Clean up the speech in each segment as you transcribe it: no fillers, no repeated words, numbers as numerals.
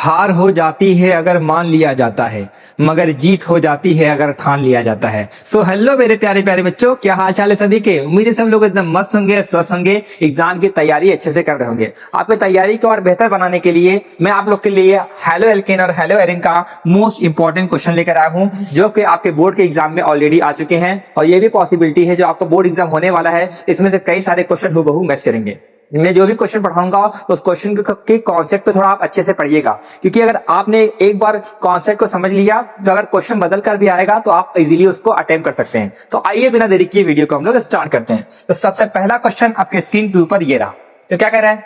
हार हो जाती है अगर मान लिया जाता है, मगर जीत हो जाती है अगर ठान लिया जाता है। सो हेलो मेरे प्यारे प्यारे बच्चों, क्या हाल चाल है सभी के। उम्मीद है सब लोग एकदम मस्त होंगे, स्वस्थ होंगे, एग्जाम की तैयारी अच्छे से कर रहे होंगे। आपकी तैयारी को और बेहतर बनाने के लिए मैं आप लोग के लिए हेलो एल्केन और हेलो एरिन का मोस्ट इंपॉर्टेंट क्वेश्चन लेकर आया हूँ, जो कि आपके बोर्ड के एग्जाम में ऑलरेडी आ चुके हैं। और ये भी पॉसिबिलिटी है जो आपका बोर्ड एग्जाम होने वाला है, इसमें से कई सारे क्वेश्चन हूबहू मैच करेंगे। मैं जो भी क्वेश्चन पढ़ाऊंगा उस क्वेश्चन के कॉन्सेप्ट पे थोड़ा आप अच्छे से पढ़िएगा, क्योंकि अगर आपने एक बार कॉन्सेप्ट को समझ लिया तो अगर क्वेश्चन बदल कर भी आएगा तो आप इजीली उसको अटेम्प्ट कर सकते हैं। तो आइए बिना देरी किए वीडियो को हम लोग स्टार्ट करते हैं। तो सबसे पहला क्वेश्चन आपके स्क्रीन के ऊपर ये रहा। तो क्या कह रहा है,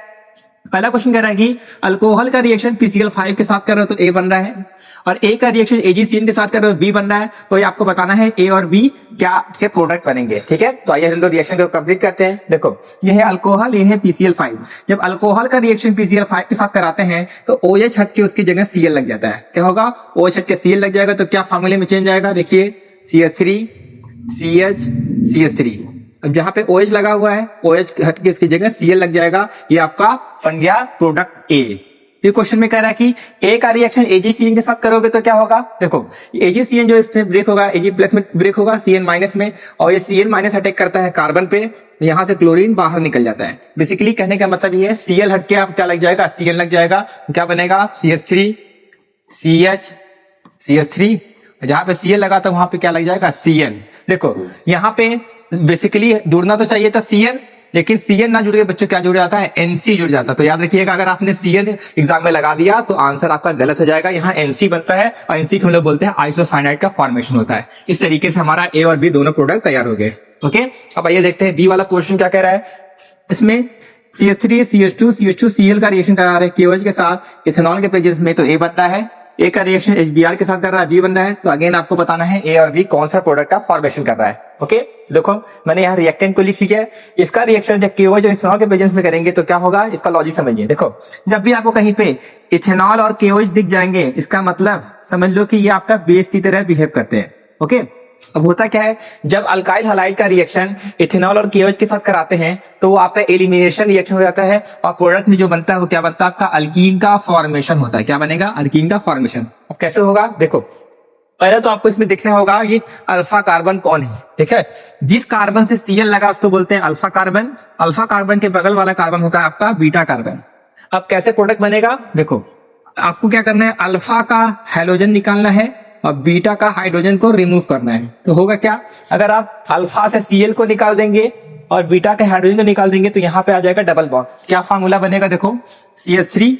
पहला क्वेश्चन कह रहा है कि अल्कोहल का रिएक्शन PCl5 के साथ कर रहे हो तो A बन रहा है, और A का रिएक्शन AgCN के साथ कर रहे हो B बन रहा है। तो ये आपको बताना है A और B क्या के प्रोडक्ट बनेंगे। ठीक है, तो आइए हम लोग रिएक्शन को कंप्लीट करते हैं। देखो, ये है अल्कोहल, ये है PCl5। जब अल्कोहल का रिएक्शन PCl5 के साथ कराते हैं तो OH हट के उसकी जगह Cl लग जाता है। क्या होगा, OH हट के Cl लग जाएगा तो क्या फॉर्मूले में चेंज आएगा, देखिए CH3 CH CH3। अब जहां पे OH लगा हुआ है, OH हट के इसकी जगह Cl लग जाएगा। ये आपका बन गया प्रोडक्ट A। ये क्वेश्चन में कह रहा है कि A का रिएक्शन AgCN के साथ करोगे तो क्या होगा। देखो, AgCN जो इसमें ब्रेक होगा, Ag प्लस में ब्रेक होगा Cn माइनस में, और ये Cn माइनस अटैक करता है कार्बन पे, यहां से क्लोरीन बाहर निकल जाता है। बेसिकली कहने का मतलब ये है, Cl हट के आप क्या लग जाएगा, Cn लग जाएगा। क्या बनेगा, CH3 CH CH3। जहां पे Cl लगा था वहां पे क्या लग जाएगा, Cn। देखो यहाँ पे बेसिकली जुड़ना तो चाहिए था Cn, लेकिन Cn ना जुड़ के बच्चों क्या जुड़ जाता है, Nc जुड़ जाता है। तो याद रखिएगा, अगर आपने Cn एग्जाम में लगा दिया तो आंसर आपका गलत हो जाएगा। यहाँ Nc बनता है, और Nc को हम लोग बोलते हैं आइसोसाइनाइड का फॉर्मेशन होता है। इस तरीके से हमारा A और B दोनों प्रोडक्ट तैयार हो गए। ओके, अब आइए देखते हैं B वाला पोर्शन क्या कह रहा है। इसमें CH3 CH2 CH2 Cl का रिएक्शन करा रहा है KOH के साथ इथेनॉल के पेजेस में, तो A बन रहा है। A का रिएक्शन HBr के साथ कर रहा है, B बन रहा है। तो अगेन आपको बताना है A और B कौन सा प्रोडक्ट का फॉर्मेशन कर रहा है। ओके, देखो मैंने यहाँ रिएक्टेंट को लिख लिया है। इसका रिएक्शन जब KOH और इथेनॉल के प्रेजेंस में करेंगे तो क्या होगा, इसका लॉजिक समझिए। देखो, जब भी आपको कहीं पे इथेनॉल और KOH दिख जाएंगे, इसका मतलब समझ लो कि ये आपका बेस की तरह बिहेव करते हैं। ओके, अब होता क्या है, जब अल्काइल हैलाइड का रिएक्शन इथेनॉल और KOH के साथ कराते हैं तो वो आपका एलिमिनेशन रिएक्शन हो जाता है, और प्रोडक्ट में जो बनता है वो क्या बनता है, आपका अल्कीन का फॉर्मेशन होता है। क्या बनेगा, अल्कीन का फॉर्मेशन। अब कैसे होगा, देखो पहले तो आपको इसमें देखना होगा ये अल्फा कार्बन कौन है। ठीक है, जिस कार्बन से Cl लगा उसको बोलते हैं अल्फा कार्बन। अल्फा कार्बन के बगल वाला कार्बन होता है आपका बीटा कार्बन। अब कैसे प्रोडक्ट बनेगा, देखो आपको क्या करना है, अल्फा का हाइड्रोजन निकालना है और बीटा का हाइड्रोजन को रिमूव करना है। तो होगा क्या, अगर आप अल्फा से Cl को निकाल देंगे और बीटा के हाइड्रोजन को निकाल देंगे तो यहाँ पे आ जाएगा डबल बॉन्ड। क्या फॉर्मूला बनेगा, देखो CH3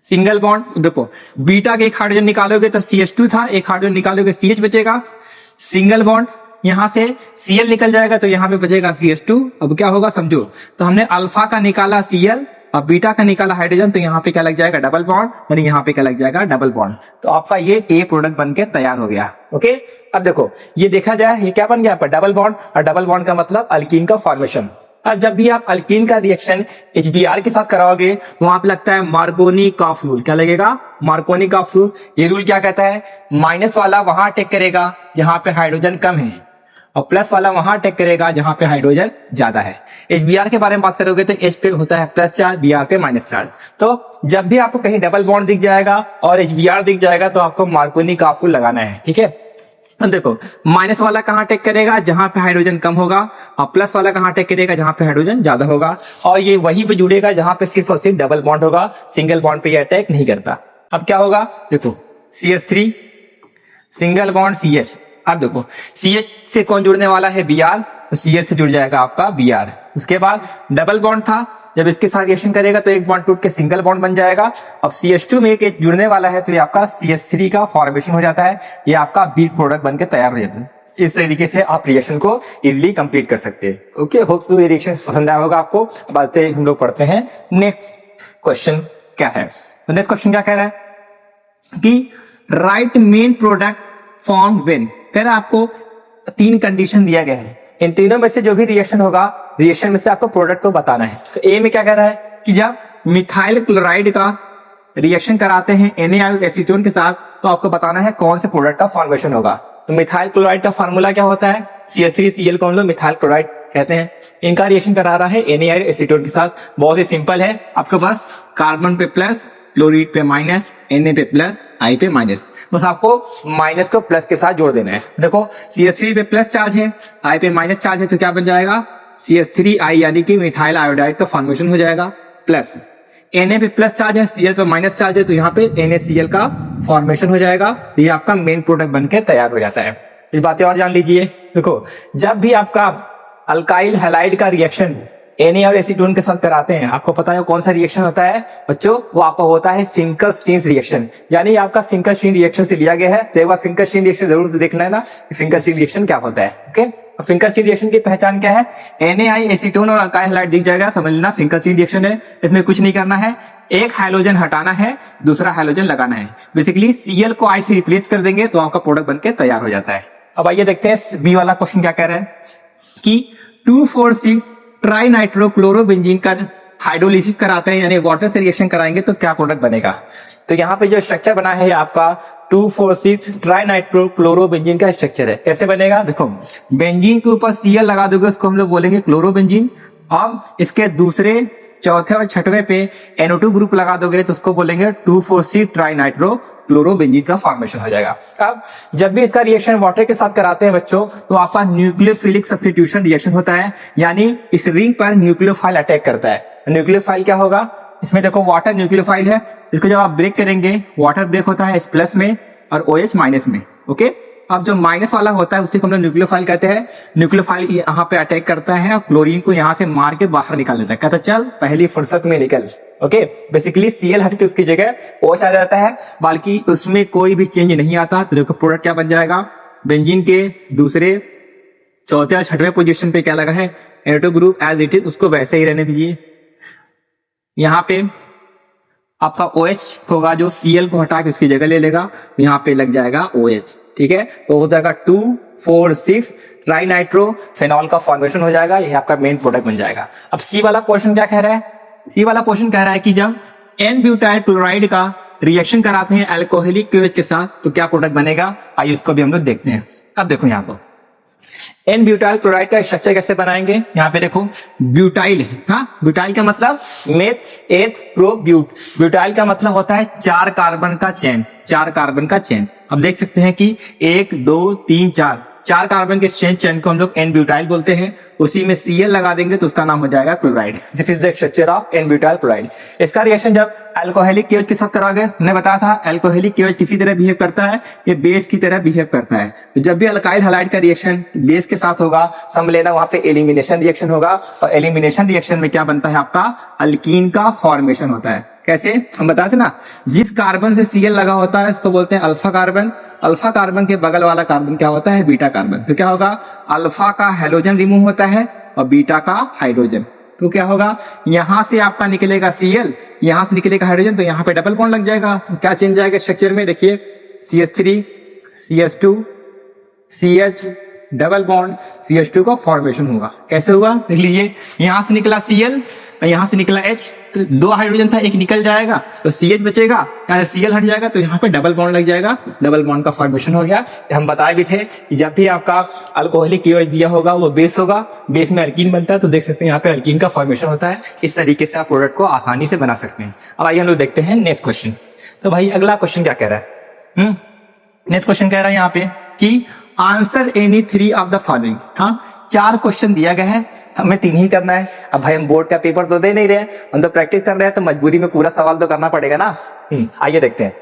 सिंगल बॉन्ड। देखो बीटा के एक हाइड्रोजन निकालोगे तो CH2 था, एक हाइड्रोजन निकालोगे CH बचेगा, सिंगल बॉन्ड। यहां से Cl निकल जाएगा तो यहाँ पे बचेगा CH2। अब क्या होगा समझो, तो हमने अल्फा का निकाला Cl और बीटा का निकाला हाइड्रोजन, तो यहाँ पे क्या लग जाएगा, डबल बॉन्ड, यानी यहाँ पे क्या लग जाएगा, डबल बॉन्ड। तो आपका ये A प्रोडक्ट बन के तैयार हो गया। ओके, अब देखो ये देखा जाए, ये क्या बन गया आपका, डबल बॉन्ड। और डबल बॉन्ड का मतलब अल्कीन का फॉर्मेशन। अब जब भी आप अल्कीन का रिएक्शन HBr के साथ कराओगे वहां पे लगता है मार्कोनी कॉफ रूल। क्या लगेगा, मार्कोनी कॉफ रूल। ये रूल क्या कहता है, माइनस वाला वहां अटैक करेगा जहां पे हाइड्रोजन कम है, और प्लस वाला वहां अटैक करेगा जहां पे हाइड्रोजन ज्यादा है। HBr के बारे में बात करोगे तो H पे होता है प्लस चार्ज, Br पे माइनस चार्ज। तो जब भी आपको कहीं डबल बॉन्ड दिख जाएगा और HBr दिख जाएगा तो आपको मार्कोनी कॉफ रूल लगाना है। ठीक है, देखो माइनस वाला कहाँ अटैक करेगा, जहां पे हाइड्रोजन कम होगा, और प्लस वाला कहाँ अटैक करेगा, जहां पे हाइड्रोजन ज्यादा होगा। और ये वहीं पे जुड़ेगा जहां पे सिर्फ और सिर्फ डबल बॉन्ड होगा, सिंगल बॉन्ड पे ये अटैक नहीं करता। अब क्या होगा, देखो CH3 सिंगल बॉन्ड CH। अब देखो CH से कौन जुड़ने वाला है, Br, तो CH से जुड़ जाएगा आपका Br। उसके बाद डबल बॉन्ड था, जब इसके साथ रिएक्शन करेगा तो एक बॉन्ड टूट के सिंगल बॉन्ड बन जाएगा। अब CH2 में एक जुड़ने वाला है तो ये आपका CH3 का फॉर्मेशन हो जाता है। ये आपका बी प्रोडक्ट बन के तैयार हो जाता है। इस तरीके से आप रिएक्शन को इजीली कंप्लीट कर सकते हैं। ओके, होप तो ये रिएक्शन पसंद आया होगा आपको। बाद से हम लोग पढ़ते हैं नेक्स्ट क्वेश्चन क्या है। तो नेक्स्ट क्वेश्चन क्या कह रहा है कि right main product form when. कह रहा है आपको 3 कंडीशन दिया गया है, इन तीनों में से जो भी रिएक्शन होगा, रिएक्शन में से आपको प्रोडक्ट को बताना है। तो ए में क्या कह रहा है कि जब मिथाइल क्लोराइड का रिएक्शन कराते हैं NaOH एसीटोन के साथ तो आपको बताना है कौन से प्रोडक्ट का फॉर्मेशन होगा। तो मिथाइल क्लोराइड का फार्मूला क्या होता है, CH3Cl को हम लोग मिथाइल क्लोराइड कहते हैं। इनका रिएक्शन करा रहा है NaOH एसीटोन के साथ। बहुत ही सिंपल है, आपके पास कार्बन पे प्लस क्लोरीन पे माइनस, Na पे प्लस, I पे माइनस। बस आपको माइनस को प्लस के साथ जोड़ देना है। देखो CH3 पे प्लस चार्ज है, I पे माइनस चार्ज है, तो क्या बन जाएगा CH3I यानी कि मिथाइल आयोडाइड का फॉर्मेशन हो जाएगा। प्लस Na पे प्लस चार्ज है, Cl पे माइनस चार्ज है, तो यहाँ पे NaCl का फॉर्मेशन हो जाएगा। ये आपका मेन प्रोडक्ट बनके तैयार हो जाता है। इस बातें और जान लीजिए। देखो जब भी आपका अल्काइल हैलाइड का रिएक्शन Na और एसीटोन के साथ कराते हैं, आपको पता है कौन सा रिएक्शन होता है बच्चों? वो आपका होता है फिंकलस्टीन रिएक्शन, यानी आपका फिंकलस्टीन रिएक्शन से लिया गया है। तो एक बार फिंकलस्टीन रिएक्शन जरूर से देखना है ना, फिंकलस्टीन रिएक्शन क्या होता है। ओके, फिंकलस्टीन रिएक्शन की पहचान क्या है? Na एसीटोन और अल्काइल हैलाइड दिख जाएगा, समझ लेना फिंकलस्टीन रिएक्शन है। इसमें कुछ नहीं करना है, एक हाइड्रोजन हटाना है, दूसरा हाइड्रोजन लगाना है। बेसिकली Cl को I से रिप्लेस कर देंगे तो आपका प्रोडक्ट बनके तैयार हो जाता है। अब आइए देखते हैं बी वाला क्वेश्चन क्या कह रहे हैं कि 2,4,6 ट्राई नाइट्रोक्लोरोबेंजीन का हाइड्रोलिसिस कराते हैं, यानी वाटर से रिएक्शन कराएंगे तो क्या प्रोडक्ट बनेगा। तो यहाँ पे जो स्ट्रक्चर बना है आपका 2,4,6 ट्राई नाइट्रोक्लोरोबेंजीन का स्ट्रक्चर है। कैसे बनेगा? देखो बेंजीन के ऊपर Cl लगा दोगे, उसको हम लोग बोलेंगे क्लोरोबेंजीन। अब इसके दूसरे, चौथे और छठवें पे NO2 ग्रुप लगा दोगे तो उसको बोलेंगे 2,4,6 ट्राई नाइट्रो क्लोरोबेंजीन का फॉर्मेशन हो जाएगा। अब जब भी इसका रिएक्शन वाटर के साथ कराते हैं बच्चों, तो आपका न्यूक्लियोफिलिक सब्स्टिट्यूशन रिएक्शन होता है, यानी इस रिंग पर न्यूक्लियोफाइल अटैक करता है। न्यूक्लियोफाइल क्या होगा? इसमें देखो वाटर न्यूक्लियोफाइल है, इसको जब आप ब्रेक करेंगे, वाटर ब्रेक होता है H प्लस में और OH माइनस में। ओके, अब जो माइनस वाला होता है उसी को हम लोग न्यूक्लियोफाइल कहते हैं। न्यूक्लियोफाइल यहाँ पे अटैक करता है और क्लोरीन को यहाँ से मार के बाहर निकाल देता है, कहता चल पहली फुर्सत में निकल। ओके, बेसिकली Cl हट के उसकी जगह OH आ जाता है, बाकी उसमें कोई भी चेंज नहीं आता। तो देखो प्रोडक्ट क्या बन जाएगा? बेंजीन के दूसरे, चौथे और छठवें पोजीशन पे क्या लगा है? NO2 group as it is, उसको वैसे ही रहने दीजिए। यहाँ पे आपका OH होगा जो Cl को हटा के उसकी जगह ले लेगा, यहाँ पे लग जाएगा OH। ठीक है, तो हो जाएगा 2,4,6 ट्राई नाइट्रो फेनॉल का फॉर्मेशन हो जाएगा। ये आपका मेन प्रोडक्ट बन जाएगा। अब सी वाला पोर्शन क्या कह रहा है? सी वाला पोर्शन कह रहा है कि जब एन ब्यूटाइल क्लोराइड का रिएक्शन कराते हैं अल्कोहलिक क्यूएच के साथ तो क्या प्रोडक्ट बनेगा। आइए उसको भी हम लोग देखते हैं। अब देखो यहाँ पर एन ब्यूटाइल क्लोराइड का स्ट्रक्चर कैसे बनाएंगे। यहाँ पे देखो ब्यूटाइल है, हाँ ब्यूटाइल का मतलब मेथ एथ प्रो ब्यूट। ब्यूटाइल का मतलब होता है 4 कार्बन का चेन, 4 कार्बन का चेन। अब देख सकते हैं कि 1 2 3 4 कार्बन के चेन को हम लोग एन ब्यूटाइल बोलते हैं। उसी में Cl लगा देंगे तो उसका नाम हो जाएगा chloride. This is the structure of N butyl chloride. इसका रिएक्शन जब अल्कोहलिक केओएच के साथ कराओगे, मैंने बताया था अल्कोहलिक केओएच किसी तरह बिहेव करता है, ये बेस की तरह बिहेव करता है। तो जब भी अल्काइल हैलाइड का रिएक्शन बेस के साथ होगा, समझ लेना वहां पे एलिमिनेशन रिएक्शन होगा। और एलिमिनेशन रिएक्शन में क्या बनता है? आपका अल्कीन का फॉर्मेशन होता है। कैसे? हम बताते ना, जिस कार्बन से Cl लगा होता है इसको बोलते हैं अल्फा कार्बन। अल्फा कार्बन के बगल वाला कार्बन क्या होता है? Beta carbon. तो क्या होगा? अल्फा का हाइड्रोजन रिमूव होता है और बीटा का हाइड्रोजन। तो क्या होगा? यहां से आपका निकलेगा Cl, यहां से निकलेगा हाइड्रोजन, तो यहाँ पे डबल बॉन्ड लग जाएगा। क्या चेंज आएगा स्ट्रक्चर में? देखिए CH3 CH2 CH double bond CH2 का फॉर्मेशन होगा। कैसे हुआ देख लीजिए, यहां से निकला Cl और यहां से निकला H, तो 2 हाइड्रोजन था, एक निकल जाएगा तो CH बचेगा, यहाँ से Cl हट जाएगा तो यहाँ पे डबल बॉन्ड लग जाएगा, डबल बॉन्ड का फॉर्मेशन हो गया। हम बताए भी थे कि जब भी आपका अल्कोहलिक केओएच दिया होगा वो बेस होगा, बेस में अल्कीन बनता है, तो देख सकते हैं यहाँ पे अल्कीन का फॉर्मेशन होता है। इस तरीके से आप प्रोडक्ट को आसानी से बना सकते हैं। अब आइए हम लोग देखते हैं नेक्स्ट क्वेश्चन। तो भाई अगला क्वेश्चन क्या कह रहा है? नेक्स्ट क्वेश्चन कह रहा है यहाँ पे कि answer any 3 of the following. हाँ, 4 क्वेश्चन दिया गया है, हमें 3 ही करना है। अब भाई हम बोर्ड का पेपर तो दे नहीं रहे, हम तो प्रैक्टिस कर रहे हैं, तो मजबूरी में पूरा सवाल तो करना पड़ेगा ना। आइए देखते हैं।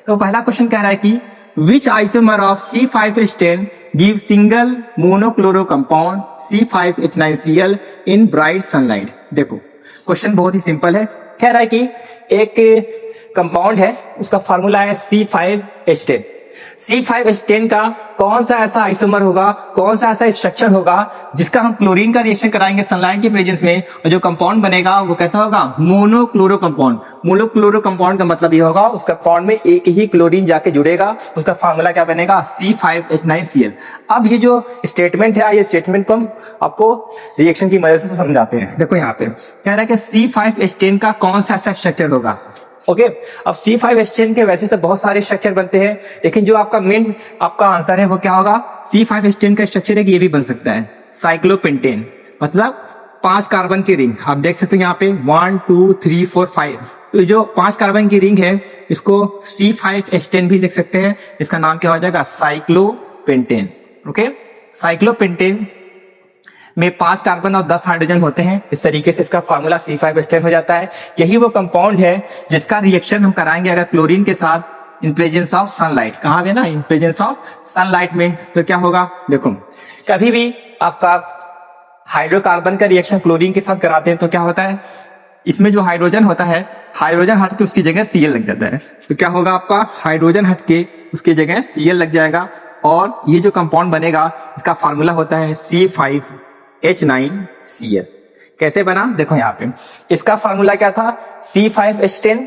तो पहला क्वेश्चन कह रहा है कि which isomer of C5H10 give single monochloro compound C5H9Cl in bright sunlight. देखो क्वेश्चन बहुत ही सिंपल है। कह रहा है कि एक कंपाउंड है, उसका फॉर्मूला है C5H10। C5H10 का कौन सा ऐसा आइसोमर होगा, कौन सा ऐसा स्ट्रक्चर होगा जिसका हम क्लोरीन का रिएक्शन कराएंगे सनलाइट के प्रेजेंस में, और जो कंपाउंड बनेगा वो कैसा होगा? Monochloro compound. मोनोक्लोरो कंपाउंड का मतलब ये होगा उस कंपाउंड में एक ही क्लोरीन जाके जुड़ेगा, उसका फार्मूला क्या बनेगा? C5H9Cl। अब ये जो स्टेटमेंट है, ये स्टेटमेंट को हम आपको रिएक्शन की मदद से समझाते हैं। देखो यहाँ पे कह रहा है कि C5H10 का कौन सा ऐसा स्ट्रक्चर होगा। ओके, अब C5H10 के वैसे तो बहुत सारे स्ट्रक्चर बनते हैं, लेकिन जो आपका मेन आपका आंसर है वो क्या होगा? C5H10 का स्ट्रक्चर है कि ये भी बन सकता है साइक्लोपेंटेन, मतलब 5 कार्बन की रिंग आप देख सकते हैं यहाँ पे 1 2 3 4 5। तो ये जो 5 कार्बन की रिंग है इसको C5H10 भी लिख सकते हैं। इसका नाम क्या हो जाएगा? साइक्लोपेंटेन। ओके, साइक्लोपेंटेन में 5 कार्बन और 10 हाइड्रोजन होते हैं। इस तरीके से इसका फार्मूला C5H10 हो जाता है। यही वो कंपाउंड है जिसका रिएक्शन हम कराएंगे अगर क्लोरीन के साथ इन प्रेजेंस ऑफ सनलाइट। कहाँ पे ना? इन प्रेजेंस ऑफ सनलाइट में। तो क्या होगा? देखो, कभी भी आपका हाइड्रोकार्बन का रिएक्शन क्लोरीन के साथ कराते हैं तो क्या होता है, इसमें जो हाइड्रोजन होता है, हाइड्रोजन हट के उसकी जगह Cl लग जाता है। तो क्या होगा? आपका हाइड्रोजन हट के उसकी जगह Cl लग जाएगा और ये जो कंपाउंड बनेगा इसका फार्मूला होता है C5H9Cl। कैसे बना? देखो यहाँ पे इसका फार्मूला क्या था? C5H10।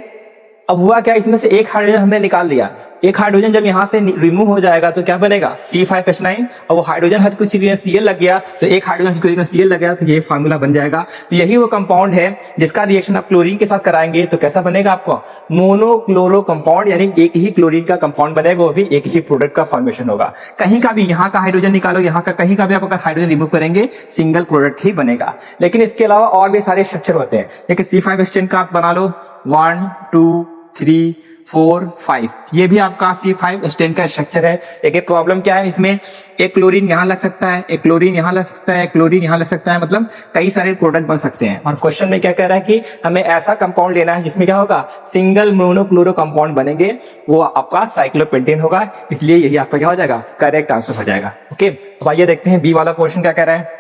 अब हुआ क्या, इसमें से एक हाइड्रोजन हमने निकाल लिया। एक हाइड्रोजन जब यहाँ से रिमूव हो जाएगा तो क्या बनेगा? C5H9। और वो हाइड्रोजन हट कुछ Cl लग गया तो एक हाइड्रोजन हट कुछ Cl लग गया तो ये फार्मूला बन जाएगा। तो यही वो कंपाउंड है जिसका रिएक्शन आप क्लोरीन के साथ कराएंगे तो कैसा बनेगा? आपको मोनोक्लोरो कंपाउंड, यानी एक ही क्लोरीन का कंपाउंड बनेगा, वो भी एक ही प्रोडक्ट का फॉर्मेशन होगा। कहीं का भी यहाँ का हाइड्रोजन निकालो, यहाँ का कहीं का भी आप अगर हाइड्रोजन रिमूव करेंगे सिंगल प्रोडक्ट ही बनेगा। लेकिन इसके अलावा और भी सारे स्ट्रक्चर होते हैं। देखिए C5H10 का आप बना लो 1 2 3 4 5। ये भी आपका C5H10 का स्ट्रक्चर है। लेकिन प्रॉब्लम क्या है, इसमें एक क्लोरीन यहाँ लग सकता है, एक क्लोरीन यहाँ लग सकता है, एक क्लोरीन यहाँ लग सकता है, मतलब कई सारे प्रोडक्ट बन सकते हैं। और क्वेश्चन में क्या कह रहा है कि हमें ऐसा कंपाउंड लेना है जिसमें क्या होगा? सिंगल मोनोक्लोरो कंपाउंड बनेंगे, वो आपका साइक्लोपेंटेन होगा। इसलिए यही आपका क्या हो जाएगा? करेक्ट आंसर हो जाएगा। ओके, अब आइए देखते हैं बी वाला पोर्शन क्या कह रहा है।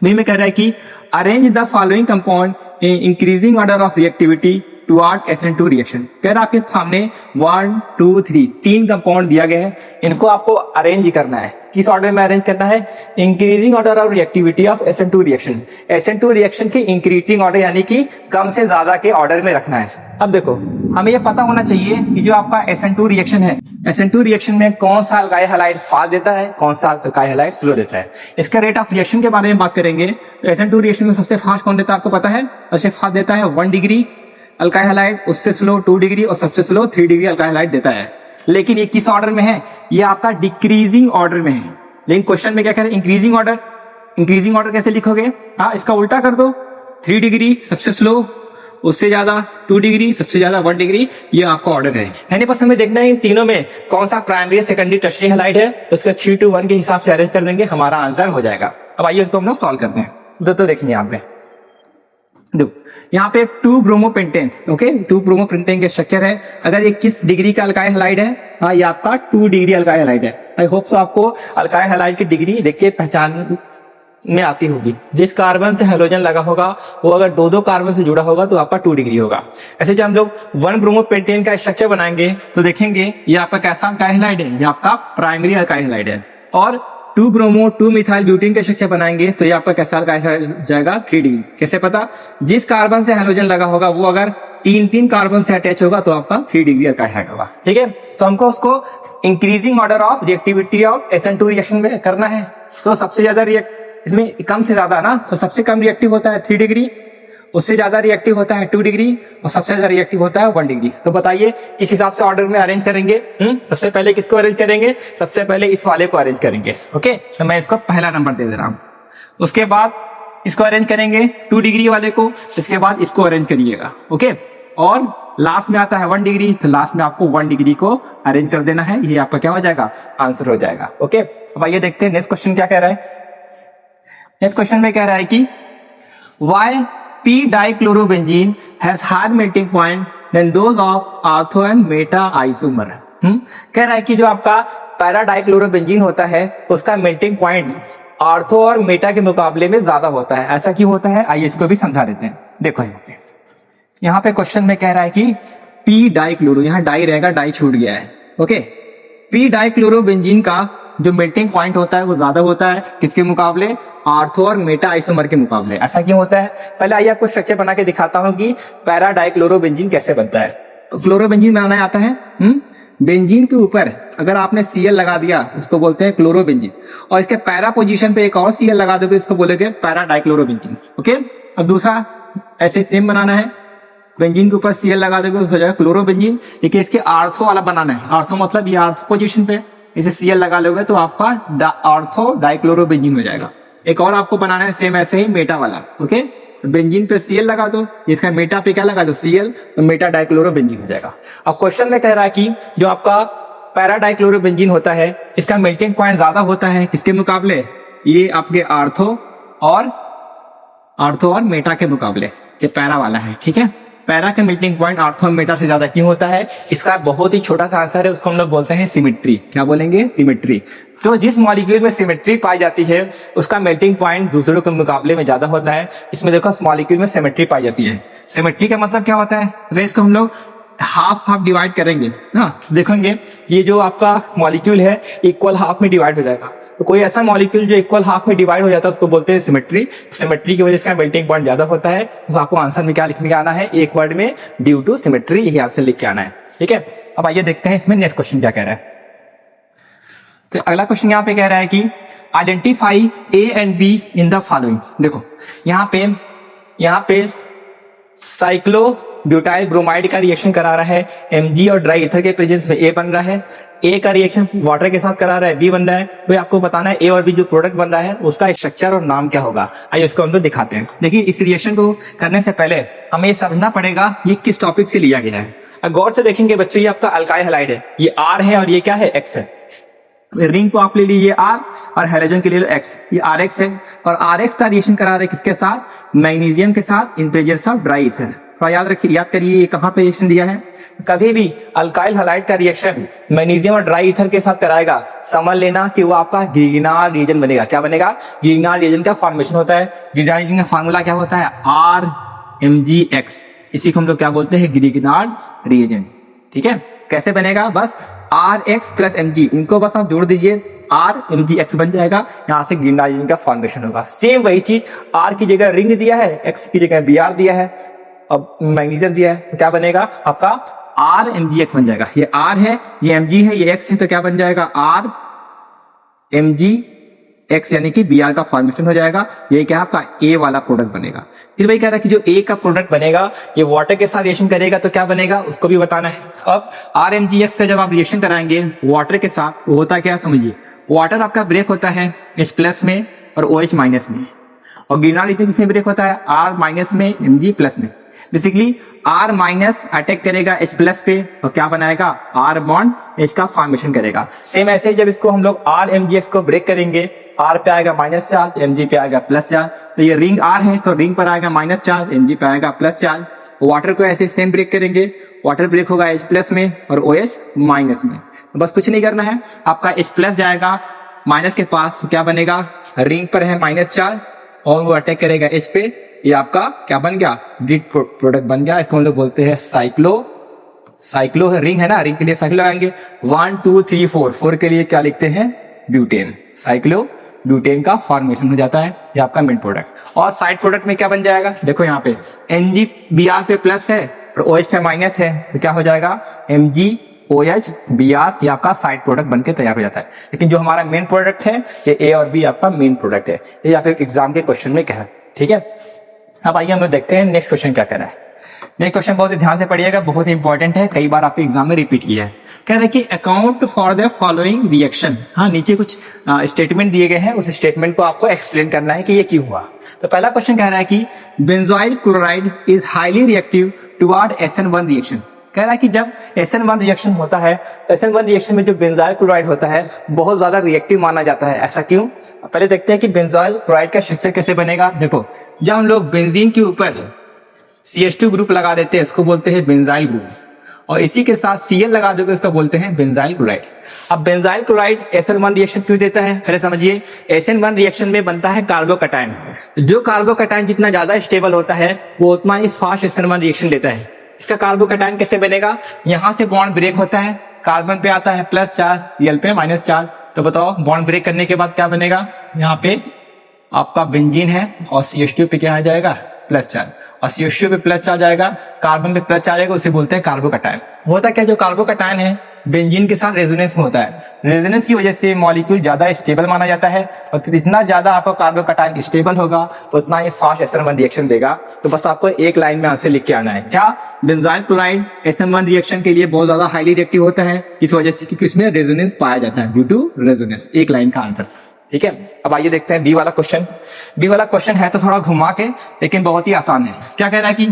बी में कह रहा है कि arrange the following compound in increasing order of reactivity toward SN2 reaction. कह रहा है आपके सामने 1 2 3 3 कंपाउंड दिया गया है, इनको आपको अरेंज करना है। किस ऑर्डर में अरेंज करना है? Increasing order of reactivity of SN2 reaction. SN2 reaction के इंक्रीजिंग ऑर्डर यानी कि कम से ज्यादा के ऑर्डर में रखना है। अब देखो, हमें यह पता होना चाहिए कि जो आपका SN2 रिएक्शन है, SN2 रिएक्शन में कौन सा अल्काइल हैलाइड फास्ट देता है, कौन सा अल्काइल हैलाइड स्लो देता है। इसका रेट ऑफ रिएक्शन के बारे में बात करेंगे तो SN2 रिएक्शन में सबसे फास्ट कौन देता है आपको पता है? सबसे फास्ट देता है 1 डिग्री अल्काइल हैलाइड, उससे स्लो 2 डिग्री और सबसे स्लो 3 डिग्री अल्काइल हैलाइड देता है। लेकिन ये किस ऑर्डर में है? ये आपका डिक्रीजिंग ऑर्डर में है। लेकिन क्वेश्चन में क्या कह रहे हैं? Increasing order. इंक्रीजिंग ऑर्डर कैसे लिखोगे? हाँ, इसका उल्टा कर दो। 3 डिग्री सबसे स्लो, उससे ज्यादा 2 डिग्री, सबसे ज्यादा 1 डिग्री, ये आपका ऑर्डर है। यानी बस हमें देखना है इन तीनों में कौन सा प्राइमरी सेकेंडरी टर्शियरी हैलाइड है, तो उसका 3 to 1 के हिसाब से अरेंज कर देंगे, हमारा आंसर हो जाएगा। अब आइए इसको हम लोग सॉल्व करते हैं। तो देखिए यहाँ पे यहाँ पे 2 ब्रोमोपेंटेन। ओके, 2 ब्रोमोपेंटेन के स्ट्रक्चर है। अगर ये किस डिग्री का अल्काइल हैलाइड है? हाँ, ये आपका 2 डिग्री अल्काइल हैलाइड है। आई होप सो आपको अल्काइल हैलाइड की डिग्री देख के पहचान में आती होगी। जिस कार्बन से हाइड्रोजन लगा होगा वो अगर 2 कार्बन से जुड़ा होगा तो आपका 2 डिग्री होगा। ऐसे जब हम लोग 1 ब्रोमोपेंटेन का स्ट्रक्चर बनाएंगे तो देखेंगे ये आपका कैसा अल्काइल हैलाइड है? ये आपका प्राइमरी अल्काइल हैलाइड है। और 2 ब्रोमो 2 मिथाइल ब्यूटेन का स्ट्रक्चर बनाएंगे तो ये आपका कैसा अल्काइल हैलाइड जाएगा? 3 डिग्री। कैसे पता? जिस कार्बन से हाइड्रोजन लगा होगा वो अगर 3 कार्बन से अटैच होगा तो आपका 3 डिग्री अल्काइल हैलाइड होगा। ठीक है, तो हमको उसको increasing order of reactivity of SN2 reaction में करना है। तो सबसे ज्यादा इसमें कम से ज्यादा ना, तो सबसे कम रिएक्टिव होता है 3 डिग्री, उससे ज्यादा रिएक्टिव होता है 2 डिग्री और सबसे ज्यादा रिएक्टिव होता है 1 डिग्री। तो बताइए किस हिसाब से ऑर्डर में अरेंज करेंगे? सबसे पहले किसको अरेंज करेंगे? सबसे पहले इस वाले को अरेंज करेंगे। ओके, तो मैं इसको पहला नंबर दे रहा हूं। उसके बाद इसको अरेंज करेंगे 2 डिग्री वाले को, इसके बाद इसको अरेंज करिएगा। ओके, और लास्ट में आता है 1 डिग्री, तो लास्ट में आपको 1 डिग्री को अरेंज कर देना है। ये आपका क्या हो जाएगा? आंसर हो जाएगा। ओके, अब आइए देखते हैं नेक्स्ट क्वेश्चन क्या कह रहा है। नेक्स्ट क्वेश्चन में कह रहा है कि why p dichlorobenzene has higher melting point than those of ortho and meta isomer। कह रहा है कि जो आपका पैरा डाइक्लोरोबेंजीन होता है उसका मेल्टिंग पॉइंट ऑर्थो और मेटा के मुकाबले में ज्यादा होता है। ऐसा क्यों होता है? आइए इसको भी समझा देते हैं। देखो यहाँ पे क्वेश्चन में कह रहा है कि p डाइक्लोरो, यहाँ डाई रहेगा, डाई छूट गया है। ओके, p डाइक्लोरोबेंजीन का जो मेल्टिंग पॉइंट होता है वो ज्यादा होता है किसके मुकाबले? ऑर्थो और मेटा आइसोमर के मुकाबले। ऐसा क्यों होता है? पहले आइए आपको स्ट्रक्चर बना के दिखाता हूं कि पैरा डाइक्लोरोबेंजीन कैसे बनता है। तो क्लोरोबेंजीन बनाना आता है। बेंजीन के ऊपर अगर आपने Cl लगा दिया उसको बोलते हैं क्लोरोबेंजीन, और इसके पैरा पोजीशन पे एक और Cl लगा दोगे उसको बोलेंगे पैरा डाइक्लोरोबेंजीन। ओके, अब दूसरा ऐसे सेम बनाना है। बेंजीन के ऊपर Cl लगा दोगे उसको हो जाएगा क्लोरोबेंजीन। लेकिन इसके आर्थो वाला बनाना है। आर्थो मतलब ये आर्थो पोजीशन पे इसे Cl लगा लोगे तो आपका ऑर्थो डाइक्लोरोबेंजीन हो जाएगा। एक और आपको बनाना है सेम ऐसे ही मेटा वाला। ओके, बेंजीन पे Cl लगा दो, इसका मेटा पे क्या लगा दो Cl, तो मेटा डाइक्लोरोबेंजीन हो जाएगा। अब क्वेश्चन में कह रहा है कि जो आपका पैरा डाइक्लोरोबेंजीन होता है इसका मेल्टिंग पॉइंट ज्यादा होता है किसके मुकाबले, ये आपके आर्थो और मेटा के मुकाबले, ये पैरा वाला है। ठीक है, पैरा का मेल्टिंग पॉइंट आर्थो और मेटा से ज्यादा क्यों होता है, इसका बहुत ही छोटा सा आंसर है, उसको हम लोग बोलते हैं सिमेट्री। क्या बोलेंगे, सिमेट्री। तो जिस मॉलिक्यूल में सिमेट्री पाई जाती है उसका मेल्टिंग पॉइंट दूसरों के मुकाबले में ज्यादा होता है। इसमें देखो मॉलिक्यूल में सिमेट्री पाई जाती है। सिमेट्री का मतलब क्या होता है, अगर इसको हम लोग हाफ हाफ डिवाइड करेंगे ना, देखेंगे ये जो आपका मॉलिक्यूल है इक्वल हाफ में डिवाइड हो जाएगा। तो कोई ऐसा मॉलिक्यूल जो इक्वल हाफ में डिवाइड हो जाता है उसको बोलते हैं सिमेट्री। सिमेट्री की वजह से मेल्टिंग पॉइंट ज्यादा होता है। तो आपको आंसर में क्या लिख के आना है, एक वर्ड में ड्यू टू सिमेट्री, यही आंसर लिख के आना है। ठीक है, अब आइए देखते हैं इसमें नेक्स्ट क्वेश्चन क्या कह रहा है। तो अगला क्वेश्चन यहाँ पे कह रहा है कि identify A and be in the following. देखो यहाँ पे साइक्लो ब्यूटाइल ब्रोमाइड का रिएक्शन करा रहा है, Mg और ड्राई ईथर के प्रेजेंस में A बन रहा है। A का रिएक्शन वाटर के साथ करा रहा है, B बन रहा है। तो आपको बताना है A और B जो प्रोडक्ट बन रहा है उसका स्ट्रक्चर और नाम क्या होगा। आइए उसको हम लोग दिखाते हैं। देखिए, इस रिएक्शन को करने से पहले हमें ये समझना पड़ेगा ये किस टॉपिक से लिया गया है। अब गौर से देखेंगे बच्चों, ये आपका अल्काइल हैलाइड है, ये R है और ये क्या है, X है। रिंग को आप ले लीजिए R और हाइड्रोजन के लिए लो X, ये RX है। और RX का रिएक्शन करा रहे किसके साथ, मैग्नीशियम के साथ इन प्रेजेंस ऑफ ड्राई ईथर। तो याद रखिए, याद करिए ये कहाँ पे रिएक्शन दिया है। कभी भी अल्काइल हैलाइड का रिएक्शन मैग्नीशियम और ड्राई ईथर के साथ कराएगा, समझ लेना कि वो आपका गिग्नार्ड रिएजेंट बनेगा। क्या बनेगा, गिग्नार्ड रिएजेंट का फॉर्मेशन होता है। गिग्नार्ड रिएजेंट का फार्मूला क्या होता है, RMgX। इसी को हम लोग क्या बोलते हैं, गिग्नार्ड रिएजेंट। ठीक है, कैसे बनेगा, बस RX प्लस Mg, इनको बस आप जोड़ दीजिए, RMgX बन जाएगा। यहाँ से गिग्नार्ड रिएजेंट का फॉर्मेशन होगा। सेम वही चीज, R की जगह रिंग दिया है, X की जगह Br दिया है, अब मैग्नीशियम दिया है, तो क्या बनेगा आपका RMgX बन जाएगा। ये R है, ये Mg है, ये X है, तो क्या बन जाएगा RMgX, यानी कि Br का फॉर्मेशन हो जाएगा। ये क्या आपका A वाला प्रोडक्ट बनेगा। फिर वही कह रहा है कि जो A का प्रोडक्ट बनेगा ये वाटर के साथ रिएक्शन करेगा, तो क्या बनेगा उसको भी बताना है। अब RMgX का जब आप रिएक्शन कराएंगे वाटर के साथ तो होता क्या, समझिए, वाटर आपका ब्रेक होता है H प्लस में और OH माइनस में, और गिग्नार्ड रिएजेंट किसमें ब्रेक होता है, R माइनस में, Mg प्लस में। बेसिकली R माइनस अटैक करेगा H प्लस पे और क्या बनाएगा, R बॉन्ड H का फॉर्मेशन करेगा। सेम ऐसे ही जब इसको हम लोग RMgX को ब्रेक करेंगे, R पे आएगा माइनस चार्ज, Mg पे आएगा प्लस चार्ज। तो ये रिंग R है तो रिंग पर आएगा माइनस चार्ज, Mg पे आएगा प्लस चार्ज। वाटर को ऐसे सेम ब्रेक करेंगे, वाटर ब्रेक होगा H प्लस में और OH माइनस में। तो बस कुछ नहीं करना है, आपका H प्लस जाएगा माइनस के पास, तो क्या बनेगा, रिंग पर है माइनस चार्ज और वो अटैक करेगा H पे, ये आपका क्या बन गया, ब्रिड प्रोडक्ट बन गया। इसको हम लोग बोलते हैं साइक्लो है, रिंग है ना, रिंग के लिए साइक्लो लगाएंगे 1 2 3 4, 4 के लिए क्या लिखते हैं, ब्यूटेन। साइक्लो ब्यूटेन का फॉर्मेशन हो जाता है, ये आपका मेन प्रोडक्ट। और साइड प्रोडक्ट में क्या बन जाएगा, देखो यहाँ पे NgBr पे प्लस है और OH पे माइनस है, तो क्या हो जाएगा, MgOH Br, ये आपका साइड प्रोडक्ट बनके तैयार हो जाता है। लेकिन जो हमारा मेन प्रोडक्ट है ये A और B आपका मेन प्रोडक्ट है, ये आप एक एग्जाम के क्वेश्चन में कह रहा है। ठीक है, अब आइए हम लोग देखते हैं नेक्स्ट क्वेश्चन क्या कह रहा है। नेक्स्ट क्वेश्चन बहुत ही ध्यान से पढ़िएगा, बहुत ही इंपॉर्टेंट है, कई बार आपके एग्जाम में रिपीट किया है। कह रहा है कि account for the following reaction. हाँ, नीचे कुछ स्टेटमेंट दिए गए हैं, उस स्टेटमेंट को आपको एक्सप्लेन करना है कि ये क्यों हुआ। तो पहला क्वेश्चन कह रहा है कि benzoyl chloride is highly reactive toward SN1 reaction. कह रहा है कि जब SN1 रिएक्शन होता है, SN1 रिएक्शन में जो बेंजोइल क्लोराइड होता है बहुत ज्यादा रिएक्टिव माना जाता है। ऐसा क्यों, पहले देखते हैं कि बेंजोइल क्लोराइड का स्ट्रक्चर कैसे बनेगा। देखो, जब हम लोग बेंजीन के ऊपर CH2 ग्रुप लगा देते हैं इसको बोलते हैं बेंजाइल ग्रुप, और इसी के साथ Cl लगा दोगे इसको बोलते हैं बेंजाइल क्लोराइड। अब बेंजाइल क्लोराइड SN1 रिएक्शन क्यों देता है, पहले समझिए। SN1 रिएक्शन में बनता है कार्बोकैटायन, जो कार्बोकैटायन जितना ज्यादा स्टेबल होता है वो उतना ही फास्ट SN1 रिएक्शन देता है। इसका कार्बोकैटायन कैसे बनेगा, यहाँ से बॉन्ड ब्रेक होता है, कार्बन पे आता है प्लस चार्ज, Cl पे माइनस चार्ज। तो बताओ बॉन्ड ब्रेक करने के बाद क्या बनेगा, यहाँ पे आपका बेंजीन है और CH2 पे क्या आ जाएगा, प्लस चार्ज, और CH2 पे प्लस चार्ज आएगा, कार्बन पे प्लस चार्ज आएगा, उसे बोलते हैं कार्बोकैटायन। होता क्या, जो कार्बोकैटायन है बेंजीन के साथ रेजोनेंस में होता है, रेजोनेंस की वजह से मॉलिक्यूल ज्यादा स्टेबल माना जाता है, और जितना ज्यादा आपका कार्बोकैटायन स्टेबल होगा उतना ही फास्ट SN1 रिएक्शन देगा। तो बस आपको एक लाइन में आंसर लिख के आना है, क्या, बेंजाइल क्लोराइड SN1 रिएक्शन के लिए बहुत ज्यादा हाईली रिएक्टिव होता है, इस वजह से क्योंकि इसमें रेजोनेंस पाया जाता है, ड्यू टू रेजोनेंस। एक लाइन का आंसर। ठीक है, अब आइए देखते हैं बी वाला क्वेश्चन। बी वाला क्वेश्चन है तो थोड़ा घुमा के, लेकिन बहुत ही आसान है। क्या कह रहा है कि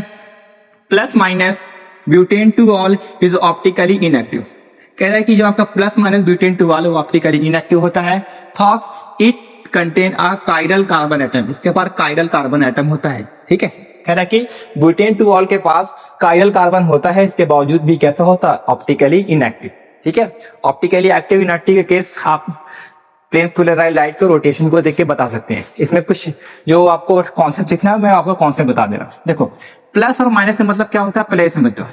plus minus butane two ol is optically inactive. कह रहा है कि जो आपका plus minus butane two ol वो ऑप्टिकली इनएक्टिव होता है। Though it contain a chiral carbon atom, इसके पास काइरल कार्बन एटम होता है। ठीक है, कह रहा है कि ब्यूटेन टू ऑल के पास काइरल कार्बन होता है, इसके बावजूद भी कैसा होता है, ऑप्टिकली इनएक्टिव। ठीक है, ऑप्टिकली एक्टिव इनएक्टिव के केस आप प्लेन पोलराइज्ड लाइट के रोटेशन को देख के बता सकते हैं। इसमें कुछ जो आपको कॉन्सेप्ट सीखना है, मैं आपको कॉन्सेप्ट बता दे रहा हूं। देखो, प्लस और माइनस का मतलब क्या होता है, पहले समझो।